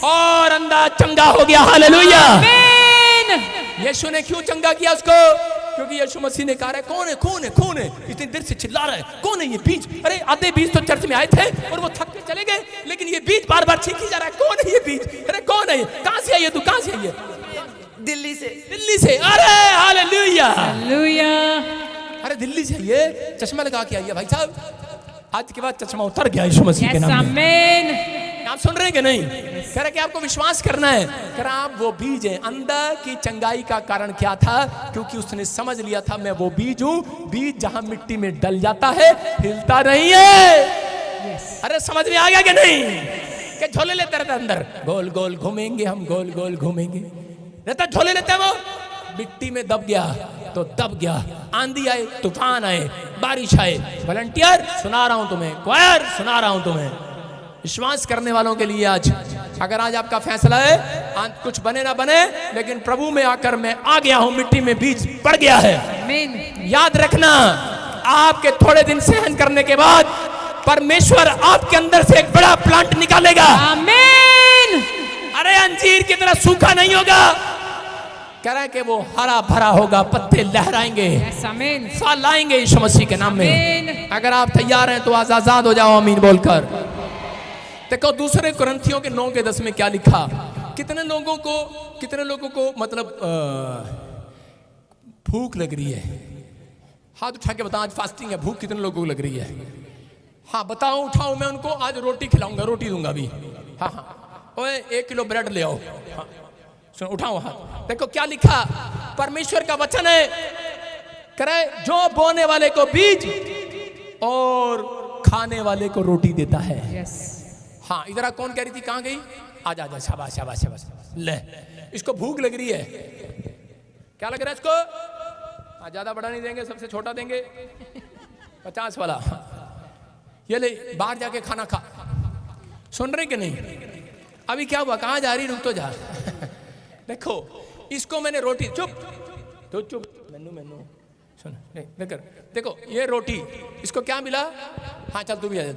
और अंधा चंगा हो गया, हालेलुया। आमीन। यीशु ने क्यों चंगा किया उसको? क्योंकि यीशु मसीह ने कहा है कौन है, कौन है, कौन है, इतनी देर से चिल्ला रहा है, कौन है ये बीज? अरे आधे बीज तो चर्च में आए थे और वो थक के चले गए, लेकिन ये बीज बार बार चीखी जा रहा है, कौन है ये बीज? अरे कौन है ये? कहां से आई है तू? कहां से आई है? दिल्ली से। दिल्ली से। अरे हालेलुया, हालेलुया। अरे दिल्ली से ये चश्मा लगा के आई है भाई साहब। आज के बाद चश्मा उतर गया यीशु मसीह के यस नाम में। आमीन। आप सुन रहे हैं कि नहीं? कह रहा कि आपको विश्वास करना है। कह रहा आप वो बीज है। अंधा की चंगाई का कारण क्या था? क्योंकि उसने समझ लिया था मैं वो बीज हूं। बीज जहां मिट्टी में डल जाता है हिलता नहीं है। अरे समझ में आ गया कि नहीं? कि झोले लेते रहते अंदर, गोल गोल घूमेंगे हम, गोल गोल घूमेंगे रहता, झोले लेते हैं वो। मिट्टी में दब गया तो दब गया। आंधी आए, तूफान आए, बारिश आए, वॉलंटियर सुना रहा हूं तुम्हें, क्वायर सुना रहा हूं तुम्हें। विश्वास करने वालों के लिए आज, अगर आज आपका फैसला है आज कुछ बने ना बने, लेकिन प्रभु में आकर मैं आ गया हूं, मिट्टी में बीज पड़ गया है। आमीन। याद रखना, आपके थोड़े दिन सहन करने के बाद परमेश्वर आपके अंदर से एक बड़ा प्लांट निकालेगा। आमीन। अरे अंजीर की तरह सूखा नहीं होगा। कह रहा है कि वो हरा भरा होगा, पत्ते लहराएंगे, यस आमीन। फल आएंगे यीशु मसीह के नाम में। आमीन। अगर आप तैयार हैं तो आज आजाद हो जाओ, आमीन बोलकर। देखो दूसरे कुरिन्थियों के 9 के 10 में क्या लिखा? कितने लोगों को मतलब भूख लग रही है? हाथ उठा के बताओ, आज फास्टिंग है, भूख कितने लोगों को लग रही है? हाँ बताओ, उठाओ, मैं उनको आज रोटी खिलाऊंगा, रोटी दूंगा अभी। हाँ हाँ, ओए 1 किलो ब्रेड ले आओ। हाँ सुनो, उठाओ हाथ। देखो क्या लिखा, परमेश्वर का वचन है, करे जो बोने वाले को बीज और खाने वाले को रोटी देता है। यस। हाँ इधर कौन कह रही थी, कहाँ गई? आजा आजा, शाबाश शाबाश शाबाश। ले, इसको भूख लग रही है। क्या लग रहा है इसको? हाँ ज्यादा बड़ा नहीं देंगे, सबसे छोटा देंगे, 50 वाला। ये ले, बाहर जाके खाना खा। सुन रहे कि नहीं? अभी क्या हुआ, कहाँ जा रही? रुक तो जा। देखो इसको मैंने रोटी, चुप तो चुप, मैनू सुन नहीं देखकर, देखो ये रोटी, इसको क्या मिला? हाँ चल तू भी आ जा,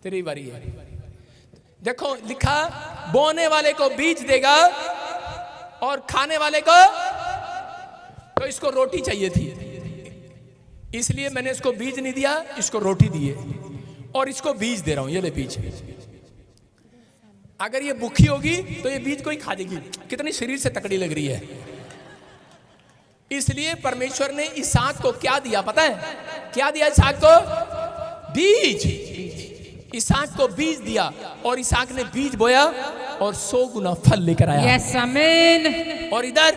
तेरी बारी है। देखो लिखा, बोने वाले को बीज देगा और खाने वाले को, तो इसको रोटी चाहिए थी, इसलिए मैंने इसको बीज नहीं दिया, इसको रोटी दिए और इसको बीज दे रहा हूं। ये ले बीज। अगर ये भूखी होगी तो ये बीज को ही खा देगी। कितनी शरीर से तकड़ी लग रही है। इसलिए परमेश्वर ने इसहाक को क्या दिया पता है? क्या दिया इसहाक को? बीज। इसहाक को बीज दिया और इसहाक ने बीज बोया और 100 गुना फल लेकर आया। यस आमीन। और इधर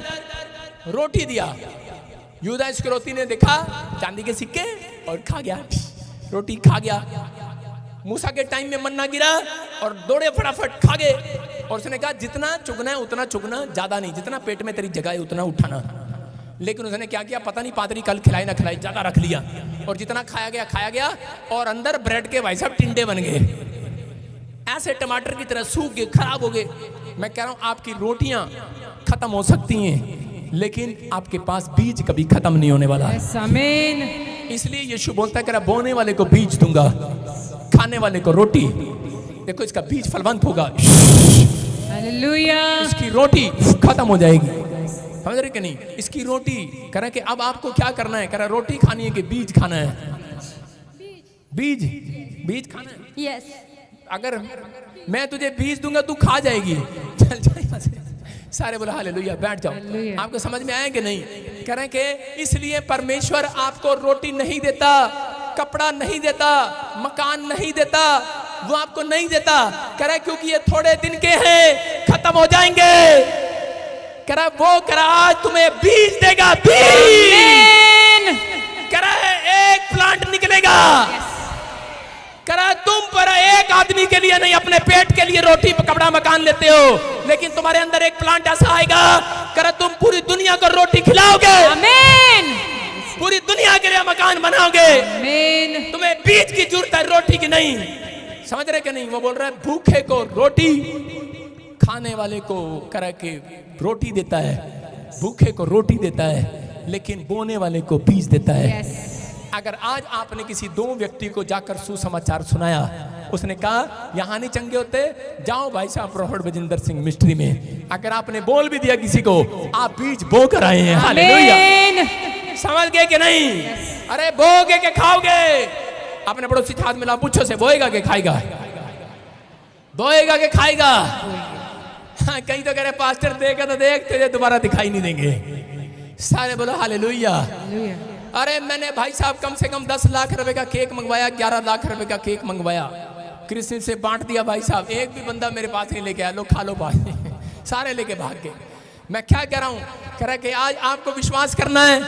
रोटी दिया। यूदा इस्करियोती ने देखा चांदी के सिक्के और खा गया, रोटी खा गया। मूसा के टाइम में मन्ना गिरा और दौड़े फटाफट खा गए। और उसने कहा जितना चुगना है उतना चुगना, ज्यादा नहीं, जितना पेट में तेरी जगह है उतना उठाना। लेकिन उसने क्या किया पता नहीं, पादरी कल खिलाई ना खिलाई, ज्यादा रख लिया और जितना खाया गया और अंदर ब्रेड के भाई साहब टिंडे बन गए, ऐसे टमाटर की तरह सूख गए, खराब हो गए। मैं कह रहा हूं आपकी रोटियां खत्म हो सकती हैं, लेकिन आपके पास बीज कभी खत्म नहीं होने वाला। यस आमीन। इसलिए यीशु बोलता है, बोने वाले को बीज दूंगा, खाने वाले को रोटी। देखो इसका बीज फलवंत होगा, हालेलुया। इसकी रोटी खत्म हो जाएगी। समझ रहे कि नहीं? इसकी रोटी कह रहा कि अब आपको क्या करना है? कह रहा रोटी खानी है कि बीज खाना है? बीज खाना है। यस। अगर मैं तुझे बीज दूंगा तू खा जाएगी, चल जा यहाँ से। सारे बोला हालेलुया, बैठ जाओ। आपको समझ में आया कि नहीं? कह रहे कि इसलिए परमेश्वर आपको रोटी नहीं देता, कपड़ा नहीं देता, मकान नहीं देता, वो आपको नहीं देता। कह रहा क्योंकि ये थोड़े दिन के हैं, खत्म हो जाएंगे। कह रहा वो कह रहा आज तुम्हें बीज देगा, बीज। कह रहा है एक प्लांट निकलेगा। कह रहा तुम पर एक आदमी के लिए नहीं, अपने पेट के लिए रोटी कपड़ा मकान लेते हो, लेकिन तुम्हारे अंदर एक प्लांट ऐसा आएगा, कह रहा तुम पूरी दुनिया को रोटी खिलाओगे। आमीन। पूरी दुनिया के लिए मकान बनाओगे। आमीन। तुम्हें बीज की जरूरत है, रोटी की नहीं। समझ रहे कि नहीं? वो बोल रहा है भूखे को रोटी, खाने वाले को करा के रोटी देता है, भूखे को रोटी देता है, लेकिन बोने वाले को बीज देता है। यस। अगर आज आपने किसी 2 व्यक्ति को जाकर सुसमाचार सुनाया, उसने कहा यहाँ नहीं चंगे होते, जाओ भाई साहब प्रोफेट बजिंदर सिंह मिस्ट्री में। अगर आपने बोल भी दिया किसी को, आप बीज बो कर आए हैं। हालेलुया। आमीन। समझ गए कि नहीं? अरे बोगे के खाओगे। अपने पड़ोसी के हाथ मिला, पूछो से बोएगा के खाएगा, बोएगा के खाएगा। हाँ, कहीं तो कह रहे पास्टर देगा तो देख, तुझे दोबारा दिखाई नहीं देंगे। सारे बोलो हालेलुया। अरे मैंने भाई साहब कम से कम 10 लाख रुपए का केक मंगवाया, 11 लाख रुपए का केक मंगवाया, क्रिश्चियन से बांट दिया भाई साहब। एक भी बंदा मेरे पास नहीं लेके आया, लो खा लो भाई। सारे लेके भाग गए। मैं क्या कह रहा हूं? कह रहा कि आज आपको विश्वास करना है,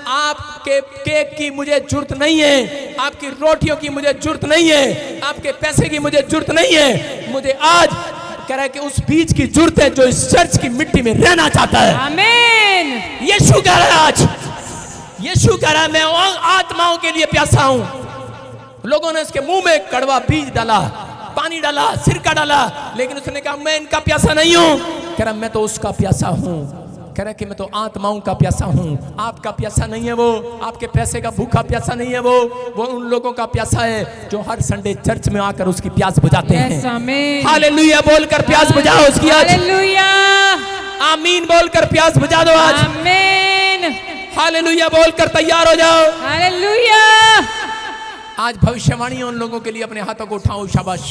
आपके केक की मुझे जरूरत नहीं है, आपकी रोटियों की मुझे जरूरत नहीं है, आपके पैसे की मुझे जरूरत नहीं है। मुझे आज कह रहा है कि उस बीज की जरूरत है जो इस चर्च की मिट्टी में रहना चाहता है। आमीन। यीशु कह रहा है, आज यीशु कह रहा है मैं आत्माओं के लिए प्यासा हूं। लोगों ने उसके मुंह में कड़वा बीज डाला, पानी डाला, सिरका डाला, लेकिन उसने कहा मैं इनका प्यासा नहीं हूं। कह रहा मैं तो उसका प्यासा हूं। कह रहा कि मैं तो आत्माओं का प्यासा हूं। आपका प्यासा नहीं है वो, आपके पैसे का भूखा प्यासा नहीं है वो उन लोगों का प्यासा है जो हर संडे चर्च में आकर उसकी प्यास बुझाते हैं। हालेलुया बोलकर प्यास बुझाओ उसकी आज। हालेलुया। आमीन बोलकर प्यास बुझा दो आज। आमीन। हालेलुया बोलकर तैयार हो जाओ। हालेलुया। आज भविष्यवाणी उन लोगों के लिए अपने हाथों को उठाओ, शाबाश।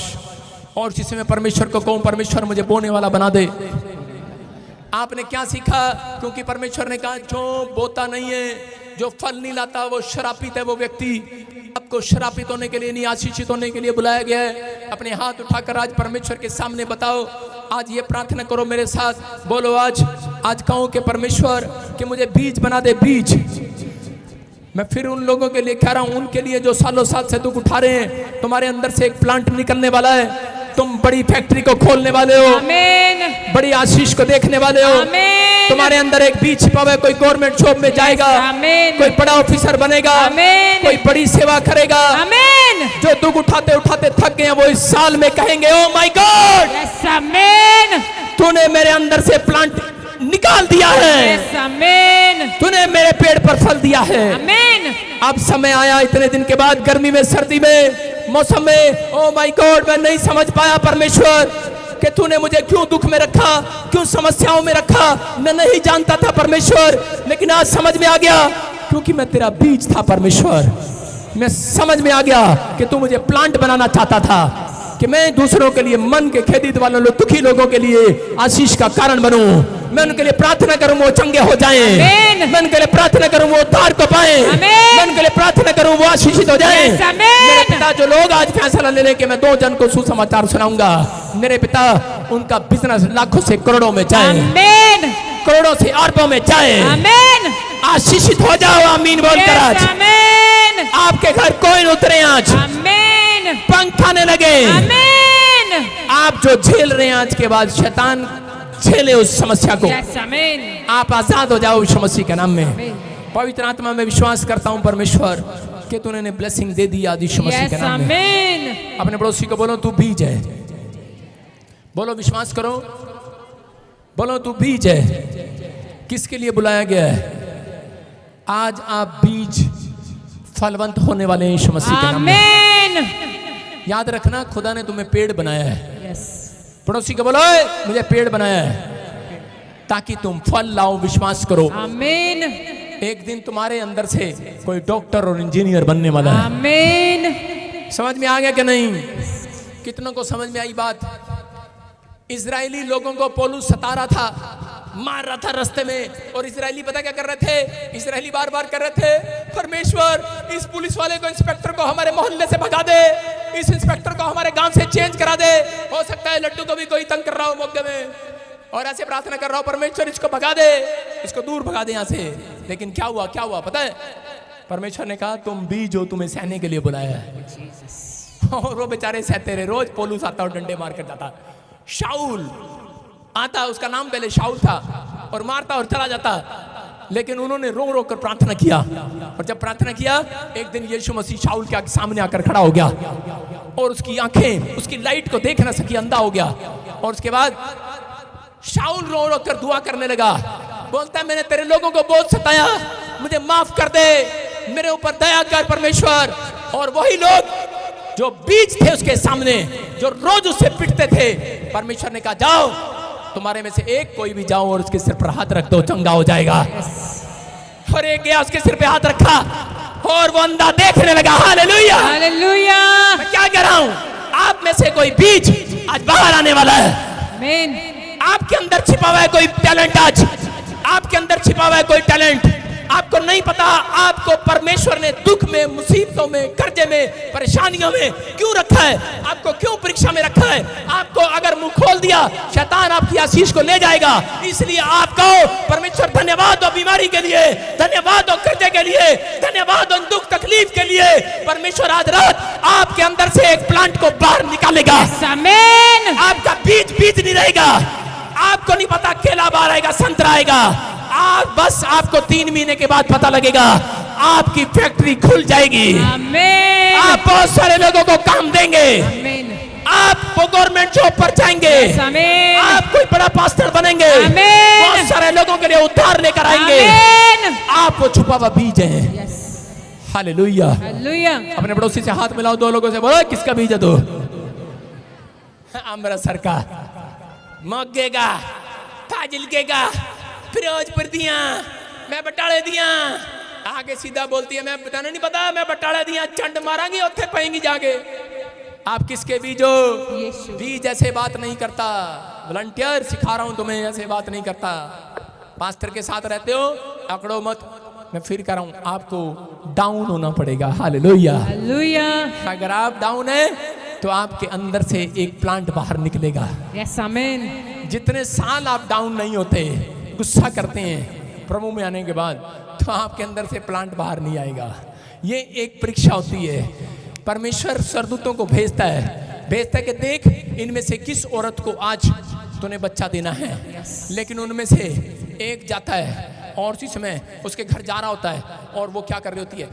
और जिसमें परमेश्वर को कहूं, परमेश्वर मुझे बोने वाला बना दे। आपने क्या सीखा? क्योंकि परमेश्वर ने कहा जो बोता नहीं है, जो फल नहीं लाता, वो श्रापित है वो व्यक्ति। आपको श्रापित होने के लिए नहीं, आशीषित होने के लिए बुलाया गया है। अपने हाथ उठाकर आज परमेश्वर के सामने बताओ। आज ये प्रार्थना करो मेरे साथ, बोलो आज कहो कि परमेश्वर कि मुझे बीज बना दे, बीज। मैं फिर उन लोगों के लिए कह रहा हूं, उनके लिए जो सालों साल से दुख उठा रहे हैं। तुम्हारे अंदर से एक प्लांट निकलने वाला है, तुम बड़ी फैक्ट्री को खोलने वाले हो। आमीन। बड़ी आशीष को देखने वाले हो। आमीन। तुम्हारे अंदर एक बीज छिपा हुआ है, कोई गवर्नमेंट जॉब में जाएगा, आमीन। कोई बड़ा ऑफिसर बनेगा, आमीन। कोई बड़ी सेवा करेगा। आमीन। जो दुख उठाते उठाते थक गए वो इस साल में कहेंगे ओ माय गॉड, यस आमीन। तूने मेरे अंदर से प्लांट निकाल दिया है, यस आमीन। तूने मेरे पेड़ पर फल दिया है। आमीन। अब समय आया इतने दिन के बाद, गर्मी में, सर्दी में, मौसम में, ओ माय गॉड मैं नहीं समझ पाया परमेश्वर कि तूने मुझे क्यों दुख में रखा, क्यों समस्याओं में रखा। मैं नहीं जानता था परमेश्वर, लेकिन आज समझ में आ गया क्योंकि मैं तेरा बीज था परमेश्वर। मैं समझ में आ गया कि तू मुझे प्लांट बनाना चाहता था कि मैं दूसरों के लिए, मन के खेदित वालों लोग, दुखी लोगों के लिए आशीष का कारण बनूं। मैं उनके लिए प्रार्थना करूं वो चंगे हो जाएं। मैं उनके लिए प्रार्थना करूं वो उद्धार को पाएं। मैं उनके लिए प्रार्थना करूं वो आशीषित हो जाएं। मेरे पिता जो लोग आज फैसला ले लें कि मैं 2 जन को सुसमाचार सुनाऊंगा, मेरे पिता उनका बिजनेस लाखों से करोड़ों में जाए, करोड़ों से अरबों में जाए। आशीषित हो जाओ। आमीन बोलकर आज आपके घर कोई उतरे, आज पंख आने लगे। आप जो झेल रहे हैं आज के बाद शैतान झेले उस समस्या को। आप आजाद हो जाओ यीशु मसीह के नाम में। पवित्र आत्मा में विश्वास करता हूं परमेश्वर कि तूने ब्लेसिंग दे दी आज यीशु मसीह के नाम में। अपने पड़ोसी को बोलो तू बीज है, बोलो विश्वास करो, बोलो तू बीज है। किसके लिए बुलाया गया है? आज आप बीज फलवंत होने वाले हैं यीशु मसीह के नाम में। याद रखना खुदा ने तुम्हें पेड़ बनाया है। पड़ोसी को बोलो मुझे पेड़ बनाया है ताकि तुम फल लाओ। विश्वास करो। आमीन। एक दिन तुम्हारे अंदर से कोई डॉक्टर और इंजीनियर बनने वाला है। आमीन। समझ में आ गया कि नहीं? कितनों को समझ में आई बात? इजरायली लोगों को पौलुस सता रहा था, मार रहा था रास्ते में, और इजरायली पता क्या कर रहे थे? इजरायली बार बार कर रहे थे परमेश्वर इस पुलिस वाले को, इंस्पेक्टर को हमारे मोहल्ले से भगा दे, इस इंस्पेक्टर को हमारे गांव से चेंज करा दे। हो सकता है लड्डू को भी कोई तंग कर रहा हो मौके में, और ऐसे प्रार्थना कर रहा हो परमेश्वर इसको भगा दे, इसको दूर भगा दे यहाँ से। लेकिन क्या हुआ? क्या हुआ पता है? परमेश्वर ने कहा तुम बीज हो, तुम्हें सहने के लिए बुलाया है। और वो बेचारे सहते रहे। रोज पौलुस आता और डंडे मार कर जाता। शाऊल आता, उसका नाम पहले शाऊल था, और मारता और चला जाता। लेकिन उन्होंने रो रो कर प्रार्थना किया। और जब प्रार्थना किया, एक दिन यीशु मसीह शाऊल के सामने आकर खड़ा हो गया और उसकी आंखें उसकी लाइट को देख ना सकी, अंधा हो गया। और उसके बाद शाऊल रो रो कर दुआ करने लगा, बोलता है मैंने तेरे लोगों को बहुत सताया, मुझे माफ कर दे, मेरे ऊपर दया कर परमेश्वर। और वही लोग जो बीज थे उसके सामने, जो रोज उससे पिटते थे, परमेश्वर ने कहा जाओ तुम्हारे में से एक कोई भी जाओ और उसके सिर पर हाथ रख दो, चंगा हो जाएगा। और एक गया, उसके सिर पे हाथ रखा और वो अंधा देखने लगा। Hallelujah, hallelujah. मैं क्या कह रहा हूं, आप में से कोई बीज आज बाहर आने वाला है। आमीन। आपके अंदर छिपा हुआ है कोई टैलेंट, आज आपके अंदर छिपा हुआ है कोई टैलेंट। आपको नहीं पता आपको परमेश्वर ने दुख में, मुसीबतों में, कर्जे में, परेशानियों में क्यों रखा है, आपको क्यों परीक्षा में रखा है। आपको अगर मुंह खोल दिया, शैतान आपकी आशीष को ले जाएगा। इसलिए आप कहो परमेश्वर धन्यवाद दो बीमारी के लिए, धन्यवाद दो कर्जे के लिए, धन्यवाद दो दुख तकलीफ के लिए। परमेश्वर आज रात आपके अंदर से एक प्लांट को बाहर निकालेगा। आमीन। आपका बीज नहीं रहेगा। आपको नहीं पता केला बाहर आएगा, संतरा आएगा। आप बस आपको 3 महीने के बाद पता लगेगा, आपकी फैक्ट्री खुल जाएगी। आमीन। आप बहुत सारे लोगों को काम देंगे। आमीन। आप गवर्नमेंट जॉब पर जाएंगे। आमीन। आप कोई बड़ा पास्टर बनेंगे। आमीन। बहुत सारे लोगों के लिए उद्धार लेकर आएंगे। आमीन। आप वो छुपा हुआ बीज है। हालेलुया। हालेलुया। अपने पड़ोसी से हाथ मिलाओ, 2 लोगों से बोलो किसका बीज है तू? अमृतसर का, मोगेगा, फाजिलके का, फिरोजपुर दिया, मैं बटाले दिया। आगे सीधा बोलती है मैं बताना नहीं पता, मैं बटाले दिया, चंड मारांगी उत्थे पाएंगी जाके। आप किसके बीज हो? बीज ऐसे बात नहीं करता। वॉलंटियर सिखा रहा हूं तुम्हें, ऐसे बात नहीं करता। पास्टर के साथ रहते हो, अकड़ो मत। मैं फिर कह रहा हूं, आपको डाउन होना पड़ेगा। हालेलुया। हालेलुया। अगर आप डाउन है तो आपके अंदर से एक प्लांट बाहर निकलेगा। यस, आमीन। जितने साल आप डाउन नहीं होते, गुस्सा करते हैं, प्रभु में आने के बाद, तो आपके अंदर से प्लांट बाहर नहीं आएगा। ये एक परीक्षा होती है। परमेश्वर स्वर्गदूतों को भेजता है कि देख इनमें से किस औरत को आज तूने बच्चा देना है। लेकिन उनमें से एक जाता है और उसी समय उसके घर जा रहा होता है और वो क्या कर रही होती है,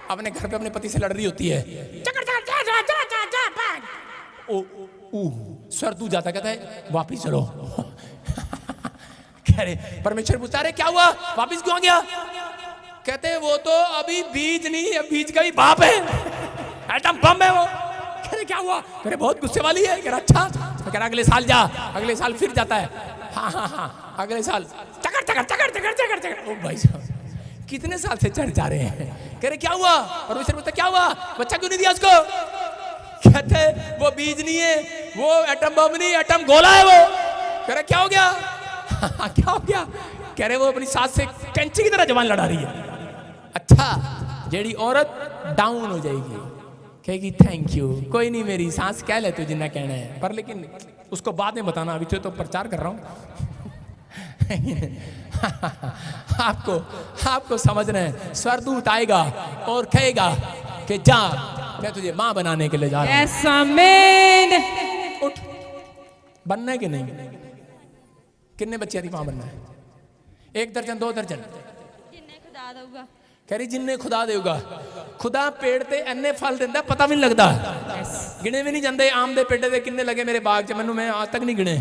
अपने घर पे अपने पति से लड़ रही होती है। स्वर्गदूत जाता, कहता है वापिस चलो। कह रहे परमेश्वर पूछता रहे क्या हुआ, वापिस क्यों आ गया? कहते हैं वो तो अभी बीज नहीं है, बीज का ही बाप है, एटम बम है वो। कह रहे क्या हुआ? कह रहे बहुत गुस्से वाली है। कह रहा अच्छा। कह रहा अगले साल जा। अगले साल फिर जाता है। हाँ, अगले साल चकर चकर चकर चकर चकर चकर। ओ भाई साहब, कितने साल से चढ़ जा रहे हैं। कह रहे क्या हुआ? परमेश्वर पूछता क्या हुआ, बच्चा क्यों नहीं दिया उसको? कहते वो बीज नहीं है, वो एटम बम नहीं, एटम गोला है वो। कह रहे क्या हो गया? क्या हो गया? कह रहे वो अपनी सास से कैंची की तरह जवान लड़ा रही है। अच्छा, जेडी औरत डाउन हो जाएगी, कहेगी थैंक यू, कोई नहीं मेरी सांस कह ले तू जिन्ना कहना है, पर लेकिन उसको बाद में बताना, अभी तो प्रचार कर रहा हूं। आपको समझना है, स्वर्गदूत आएगा और कहेगा कि जा मैं तुझे मां बनाने के लिए जा रहा हूं। यस, आमीन। उठ, बनना है कि नहीं? कितने बच्चे मां बनना है? 1 दर्जन 2 दर्जन? कह रही जिन्ने खुदा देगा। खुदा पेड़ ते इन्ने फल देंदा पता भी नहीं लगता। गिने भी नहीं जाते। आम दे पेड़े दे किन्ने लगे मेरे बाग च, मैं आज तक नहीं गिने।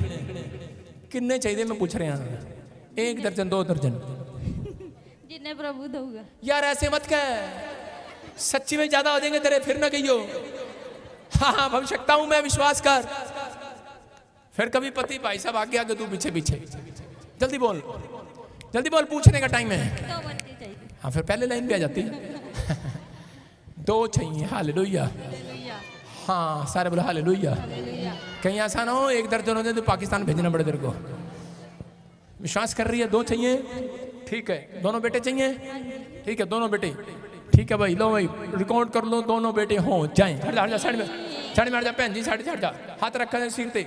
किन्ने चाहिए मैं पूछ रहा हूं? 1 दर्जन 2 दर्जन? जिन्ने प्रभु दूंगा। यार ऐसे मत कह, सच्ची में ज्यादा हो जाएंगे तेरे, फिर ना कहियो। हाँ भविष्यता हूं मैं, विश्वास कर। फिर कभी पति भाई साहब आगे आगे तू पीछे पीछे। जल्दी बोल, जल्दी बोल, पूछने का टाइम है। 2 बच्चे चाहिए। हाँ फिर पहले लाइन पे आ जाती है। 2 चाहिए। हालेलुया। हाँ सारे बोलो हालेलुया। कहीं ऐसा ना हो 1 दर्जन हो जाए तो पाकिस्तान भेजना पड़े तेरे को। विश्वास कर रही है? 2 चाहिए, ठीक है। दोनों बेटे चाहिए, ठीक है, दोनों बेटे, ठीक है भाई। लो भाई रिकॉर्ड कर लो, दोनों बेटे हो जाए। हट जा साइड में हट जा, भैन जी साइड से हट जा, हाथ रखा है सिर पे।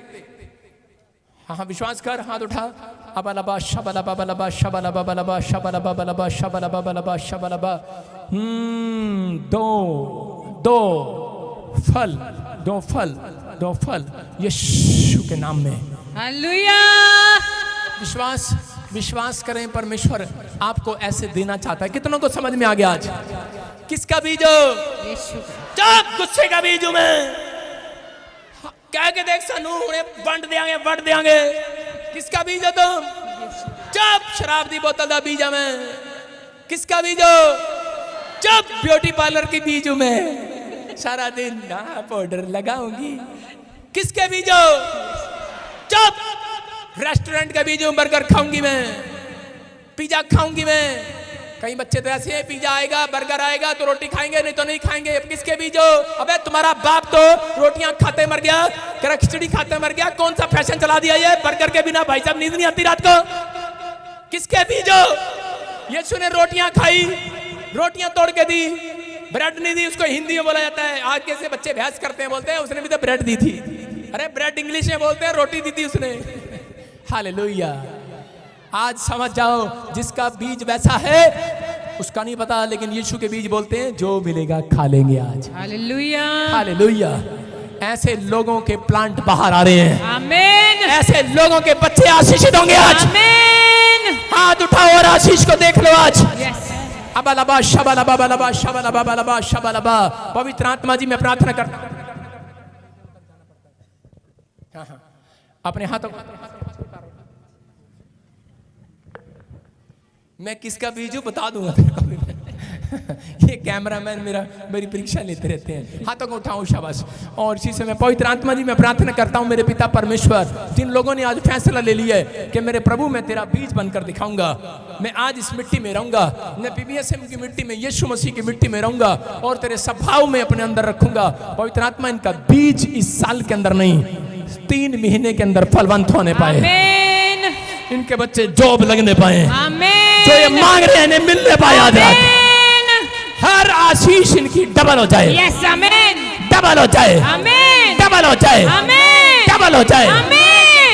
हाँ विश्वास कर, हाथ उठा। अबलबा शबलबा बलबा शबलबा बलबा शबलबा बलबा शबलबा बलबा शबलबा। 2 फल यीशु के नाम में। हालेलुया। विश्वास करें, परमेश्वर आपको ऐसे देना चाहता है। कितनों को समझ में आ गया आज? किसका बीज हो? यीशु का। चुप, गुस्से का बीज हूं मैं। कह के देख सानू वंड देंगे। किसका बीज हो तुम? चुप, शराब दी बोतल का बीज है मैं। किसका बीज हो? चुप, ब्यूटी पार्लर की बीज हूं मैं, सारा दिन पाउडर लगाऊंगी। किसके बीज हो? चुप, रेस्टोरेंट का बीज हूं, बर्गर खाऊंगी मैं, पिज्जा खाऊंगी मैं। कई बच्चे तो ऐसे हैं, पिज्जा आएगा बर्गर आएगा तो रोटी खाएंगे, नहीं तो नहीं खाएंगे। अब किसके बीज हो? अबे तुम्हारा बाप तो रोटियां खाते मर गया, खिचड़ी खाते मर गया। कौन सा फैशन चला दिया ये? बर्गर के बिना भाई साहब नींद नहीं आती रात को। किसके बीज हो? यीशु ने रोटियां खाई, रोटियां तोड़ के दी, ब्रेड नहीं दी। उसको हिंदी में बोला जाता है। आज कैसे बच्चे बहस करते हैं, बोलते हैं उसने भी तो ब्रेड दी थी। अरे ब्रेड इंग्लिश में बोलते हैं, रोटी दी थी उसने। हालेलुया। आज समझ जाओ, जिसका बीज वैसा है उसका नहीं पता, लेकिन यीशु के बीज बोलते हैं जो मिलेगा खा लेंगे आज। Hallelujah, hallelujah. ऐसे लोगों के प्लांट बाहर आ रहे हैं। आमीन। ऐसे लोगों के बच्चे आशीषित होंगे आज। आमीन। हाथ उठाओ और आशीष को देख लो आज। यस। अबलबा शबलबा बलबा शबलबा बलबा शबलबा। पवित्र आत्मा जी, मैं प्रार्थना करता हूं। अपने हाथों, मैं किसका बीज हूं बता दूंगा तेरे को। ये कैमरामैन मेरी परीक्षा लेते रहते हैं। हाथों को उठाओ, शाबाश। और इसी से मैं पवित्र आत्मा जी, मैं प्रार्थना करता हूं मेरे पिता परमेश्वर, जिन लोगों ने आज फैसला ले लिया है कि मेरे प्रभु मैं तेरा बीज बनकर दिखाऊंगा, मैं आज इस मिट्टी में रहूंगा, मैं PBSM की मिट्टी में, यीशु मसीह की मिट्टी में रहूंगा और तेरे स्वभाव में अपने अंदर रखूंगा। पवित्र आत्मा, इनका बीज इस साल के अंदर नहीं, 3 महीने के अंदर फलवंत होने पाए। आमीन। इनके बच्चे जॉब लगने पाए, आमीन। जो ये मांग रहे हैं इन्हें मिलने पाए आज रात। हर आशीष इनकी डबल हो जाए। यस, आमीन। डबल हो जाए। आमीन। डबल हो जाए। आमीन। डबल हो जाए। आमीन।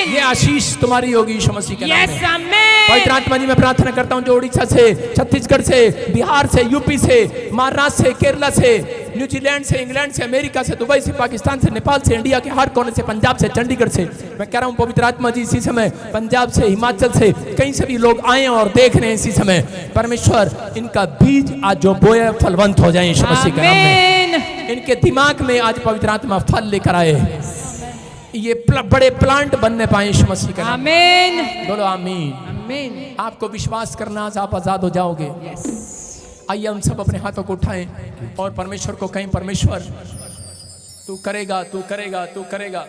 ये आशीष तुम्हारी होगी यीशु मसीह के नाम यस, में। आमीन। पवित्र आत्मा जी, मैं प्रार्थना करता हूं जो उड़ीसा से, छत्तीसगढ़ से, बिहार से, यूपी से, महाराष्ट्र से, केरला से, न्यूजीलैंड से, इंग्लैंड से, अमेरिका से, दुबई से, पाकिस्तान से, नेपाल से, इंडिया के हर कोने से, पंजाब से, चंडीगढ़ से, मैं कह रहा हूं पवित्र आत्मा जी, इसी समय पंजाब से, हिमाचल से, कहीं से भी लोग आए और देख रहे हैं इसी समय। परमेश्वर, इनका बीज आज जो बोया फलवंत हो जाए यीशु मसीह के नाम में। इनके दिमाग में आज पवित्र आत्मा फल लेकर आए, ये बड़े प्लांट बनने पाए यीशु मसीह के नाम में। आमीन। बोलो आमीन। आमीन। आपको विश्वास करना, आज आप आजाद हो जाओगे। आइए हम सब अपने हाथों को उठाएं और परमेश्वर को कहें, परमेश्वर तू करेगा, तू करेगा, तू करेगा।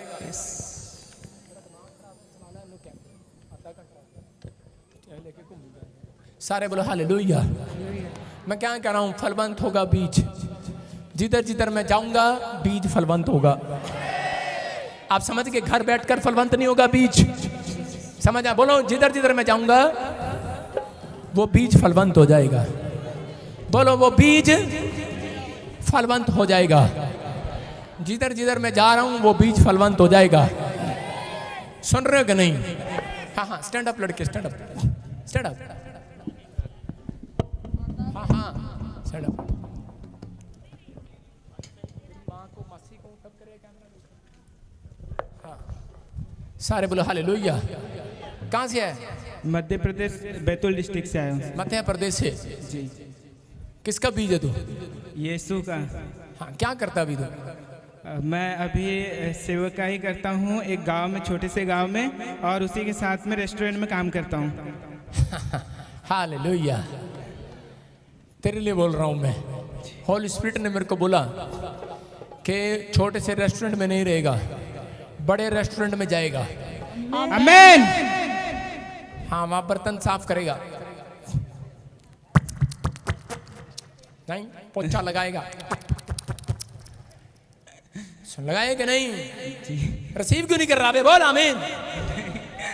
सारे बोलो हालेलुया। मैं क्या कह रहा हूं, फलवंत होगा बीज। जिधर जिधर मैं जाऊंगा बीज फलवंत होगा। आप समझ के, घर बैठकर फलवंत नहीं होगा बीज, समझ आ? बोलो, जिधर जिधर मैं जाऊंगा वो बीज फलवंत हो जाएगा। बोलो, वो बीज फलवंत हो जाएगा। जिधर जिधर मैं जा रहा हूं वो बीज फलवंत हो जाएगा। सुन रहे हो कि नहीं? हाँ हाँ, स्टैंड अप लड़के, स्टैंड अप, स्टैंड अप। हाँ हाँ, स्टैंड अप। सारे बोलो हालेलुया। कहाँ से है? मध्य प्रदेश, बैतूल डिस्ट्रिक्ट से आया हूँ। मध्य प्रदेश से। जी। किसका बीज है तू? यीशु का। हाँ, क्या करता अभी तू? मैं अभी सेवकाई ही करता हूँ एक गांव में, छोटे से गांव में, और उसी के साथ में रेस्टोरेंट में काम करता हूँ। हालेलुया। तेरे लिए बोल रहा हूँ मैं। होली स्पिरिट ने मेरे को बोला कि छोटे से रेस्टोरेंट में नहीं रहेगा, बड़े रेस्टोरेंट में जाएगा। आमीन। हाँ, वहां बर्तन साफ करेगा, नहीं पोछा लगाएगा। सुन लगाए कि नहीं? रिसीव क्यों नहीं कर रहा बे? बोल आमीन।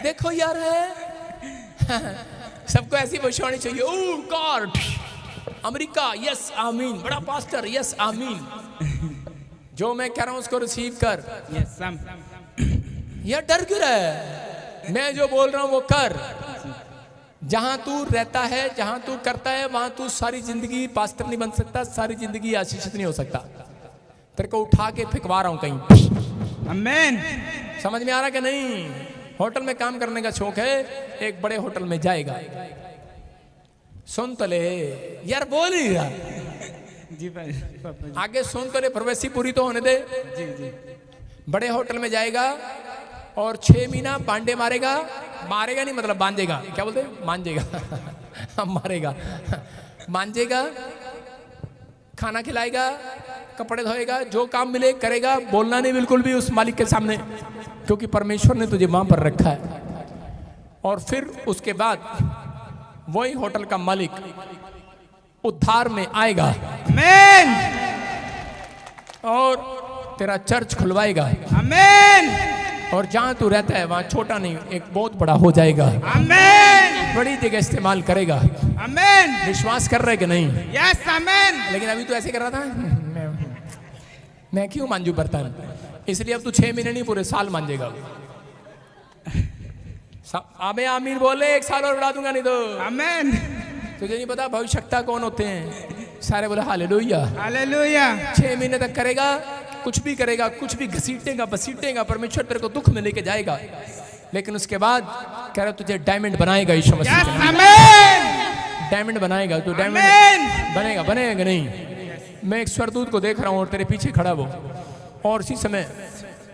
देखो यार है सबको ऐसी भविष्यवाणी चाहिए। ओ गॉड, अमेरिका, यस आमीन। बड़ा पास्टर, यस आमीन। जो मैं कह रहा हूं उसको रिसीव कर। यस। यार डर क्यों रहा है? मैं जो बोल रहा हूं वो कर। जहां तू रहता है, जहां तू करता है, वहां तू सारी जिंदगी पास्टर नहीं बन सकता, सारी जिंदगी आशीषित नहीं हो सकता। तेरे को उठा के फेंकवा रहा हूं कहीं। आमीन। समझ में आ रहा कि नहीं? होटल में काम करने का शौक है, एक बड़े होटल में जाएगा। सुन तो ले यार, बोल ही रहा जी पापा जी। आगे, सुन तो ले, प्रोफेसी पूरी तो होने दे। जी जी। बड़े होटल में जाएगा और 6 महीना बांडे मारेगा। मारेगा नहीं मतलब बांधेगा, क्या बोलते हैं, मांजेगा मारेगा, मांजेगा, खाना खिलाएगा, कपड़े धोएगा, जो काम मिले करेगा। बोलना नहीं बिल्कुल भी उस मालिक के सामने, क्योंकि परमेश्वर ने तुझे वहां पर रखा है। और फिर उसके बाद वही होटल का मालिक उद्धार में आएगा, आमीन और तेरा चर्च खुलवाएगा, आमीन और जहां तू रहता है वहां छोटा नहीं, एक बहुत बड़ा हो जाएगा, आमीन बड़ी जगह इस्तेमाल करेगा। आमीन। विश्वास कर रहे कि नहीं? यस आमीन। लेकिन अभी तो ऐसे कर रहा था, मैं क्यों मांझू बर्तन, इसलिए अब तू 6 महीने नहीं पूरे साल मांझेगा। अबे आमीन बोले, 1 साल और बढ़ा दूंगा नहीं तो। आमीन। तुझे नहीं पता भविष्यता कौन होते हैं? सारे बोले हालेलुया। हालेलुया। 6 महीने तक करेगा, कुछ भी करेगा, कुछ भी घसीटेगा बसीटेगा, परमेश्वर तेरे को दुख में लेके जाएगा। लेकिन उसके बाद कह रहा तुझे डायमंड बनाएगा यीशु मसीह। यस आमीन। डायमंड बनाएगा तू, डायमंड आमीन। बनेगा, बनेगा नहीं? मैं एक स्वर्गदूत को देख रहा हूँ और तेरे पीछे खड़ा वो, और इसी समय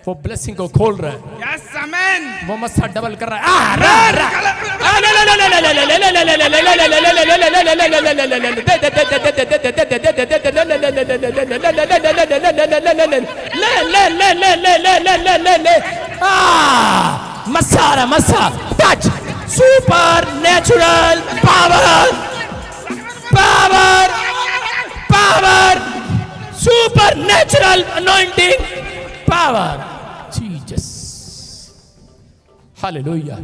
वो ब्लेसिंग को खोल रहा है। यस आमीन। वो मस्सा डबल कर रहा है। मस्सा मस्सा touch, supernatural power, power, power, supernatural anointing power, Jesus, hallelujah.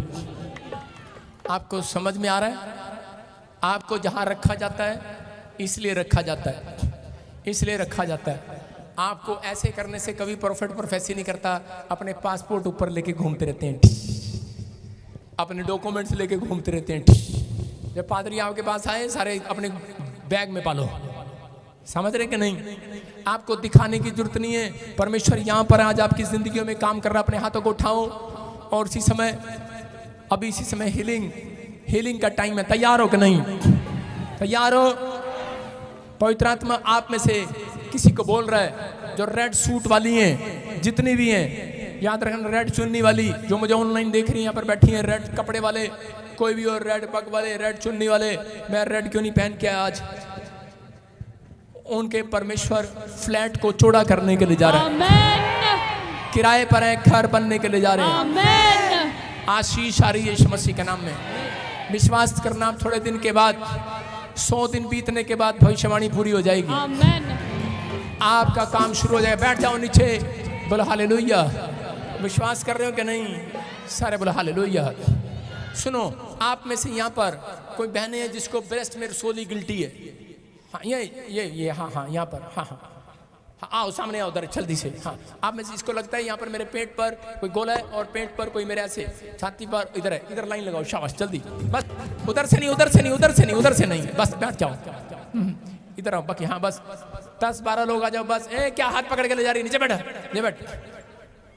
आपको समझ में आ रहा है? आपको जहां रखा जाता है इसलिए रखा जाता है, इसलिए रखा जाता है। आपको ऐसे करने से कभी प्रॉफिट प्रोफेसी नहीं करता। अपने पासपोर्ट ऊपर लेके घूमते रहते हैं, अपने डॉक्यूमेंट्स लेके घूमते रहते हैं। जब पादरी आपके पास आए, सारे अपने बैग में पालो। समझ रहे कि नहीं? आपको दिखाने की जरूरत नहीं है। परमेश्वर यहाँ पर आज आपकी जिंदगियों में काम कर रहा है। अपने हाथों को उठाओ और इसी समय, अभी इसी समय हीलिंग का टाइम है। तैयार हो कि नहीं? तैयार हो? पवित्र आत्मा आप में से किसी को बोल रहा है, जो रेड सूट वाली हैं, जितनी भी हैं, याद रखना, रेड चुन्नी वाली, जो मुझे ऑनलाइन देख रही हैं, यहाँ पर बैठी हैं, रेड कपड़े वाले, कोई भी और रेड पग वाले, रेड चुन्नी वाले, मैं रेड क्यों नहीं पहन के आया आज? उनके परमेश्वर फ्लैट को चौड़ा करने के लिए जा रहे हैं, किराए पर है, घर बनने के लिए जा रहे हैं। आशीष आ रही है यीशु मसीह के नाम में। विश्वास करना, थोड़े दिन के बाद, 100 दिन बीतने के बाद भविष्यवाणी पूरी हो जाएगी। आपका काम शुरू हो जाएगा। बैठ जाओ नीचे, बोलो हालेलुया। विश्वास कर रहे हो कि नहीं? सारे बोलो हालेलुया। सुनो, आप में से यहाँ पर कोई बहनें हैं जिसको ब्रेस्ट में रसोली गिल्टी है? हाँ, ये हाँ हाँ, यहाँ पर, हाँ हाँ हाँ, आओ सामने आओ, उधर जल्दी से। हाँ, आप में से इसको लगता है यहाँ पर मेरे पेट पर कोई गोला है और पेट पर कोई मेरे ऐसे छाती पर, इधर है, इधर लाइन लगाओ, शाबाश, जल्दी। बस उधर से नहीं, उधर से नहीं, उधर से नहीं, उधर से नहीं, बस बैठ जाओ, इधर आओ, बाकी हाँ, बस 10-12 लोग आ जाओ बस। क्या हाथ पकड़ के ले जा रही है? नीचे बैठ, नीचे बैठ,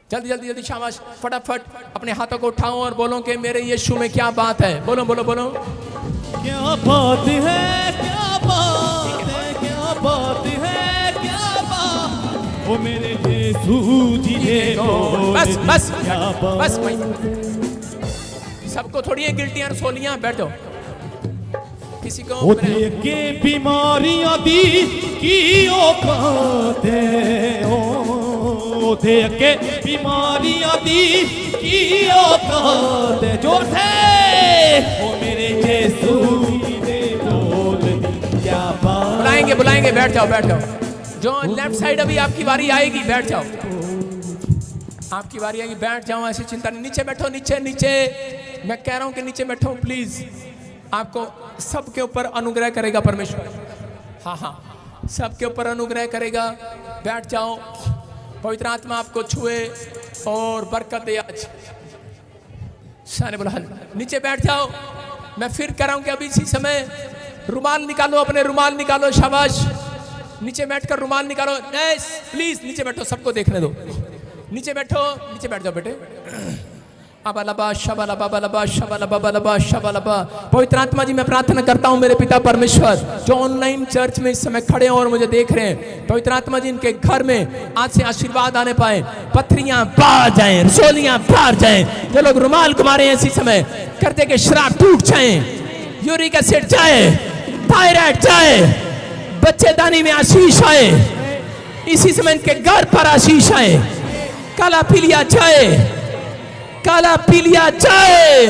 जल्दी जल्दी जल्दी, शाबाश, फटाफट अपने हाथों को उठाओ और बोलो कि मेरे यीशु में क्या बात है। बोलो बोलो बोलो, क्या बात है, क्या बात है, क्या बात है, क्या बात, वो मेरे यीशु जी ने बोले, बस बस क्या बात। बस भाई, सबको थोड़ी है गिल्टियां रसोलियां, बैठो। किसी को वो देख के बीमारियां दी की औकात है, ओ देख के बीमारियां दी की औकात है, जोर से वो मेरे यीशु जी ने बोले, क्या बात। बुलाएंगे बुलाएंगे, बैठ जाओ बैठ जाओ। जो लेफ्ट साइड, अभी आपकी बारी आएगी, बैठ जाओ, आपकी बारी आएगी, बैठ जाओ, ऐसी चिंता नहीं। नीचे बैठो, नीचे नीचे, मैं कह रहा हूं कि नीचे बैठो प्लीज। आपको सबके ऊपर अनुग्रह करेगा परमेश्वर। हाँ हाँ, सबके ऊपर अनुग्रह करेगा। बैठ जाओ, पवित्र आत्मा आपको छुए और बरकत दे आज। सारे बोला हल, नीचे बैठ जाओ। मैं फिर कह रहा हूं कि अभी इसी समय रुमाल निकालो, अपने रुमाल निकालो, शाबाश। नीचे बैठकर रुमाल निकालो, प्लीज नीचे बैठो, सबको देखने दो। नीचे बैठो, नीचे बैठ जाओ बेटे। अबलबा शबलबा बलबा शबलबा बलबा शबलबा। पवित्र आत्मा जी मैं प्रार्थना करता हूँ मेरे पिता परमेश्वर जो ऑनलाइन चर्च में इस समय खड़े हैं और मुझे देख रहे हैं, पवित्र आत्मा जी इनके घर में आज से आशीर्वाद आने पाए, पथरियां बाहर जाएं, रसोलियां बाहर जाएं, जो लोग रुमाल घुमा रहे हैं इसी समय करते के श्राप टूट जाएं, यूरिक एसिड जाए, थायराइड जाए, बच्चेदानी में आशीष आए, इसी समय इनके घर पर आशीष आए, काला पीलिया जाए, काला पीलिया जाए।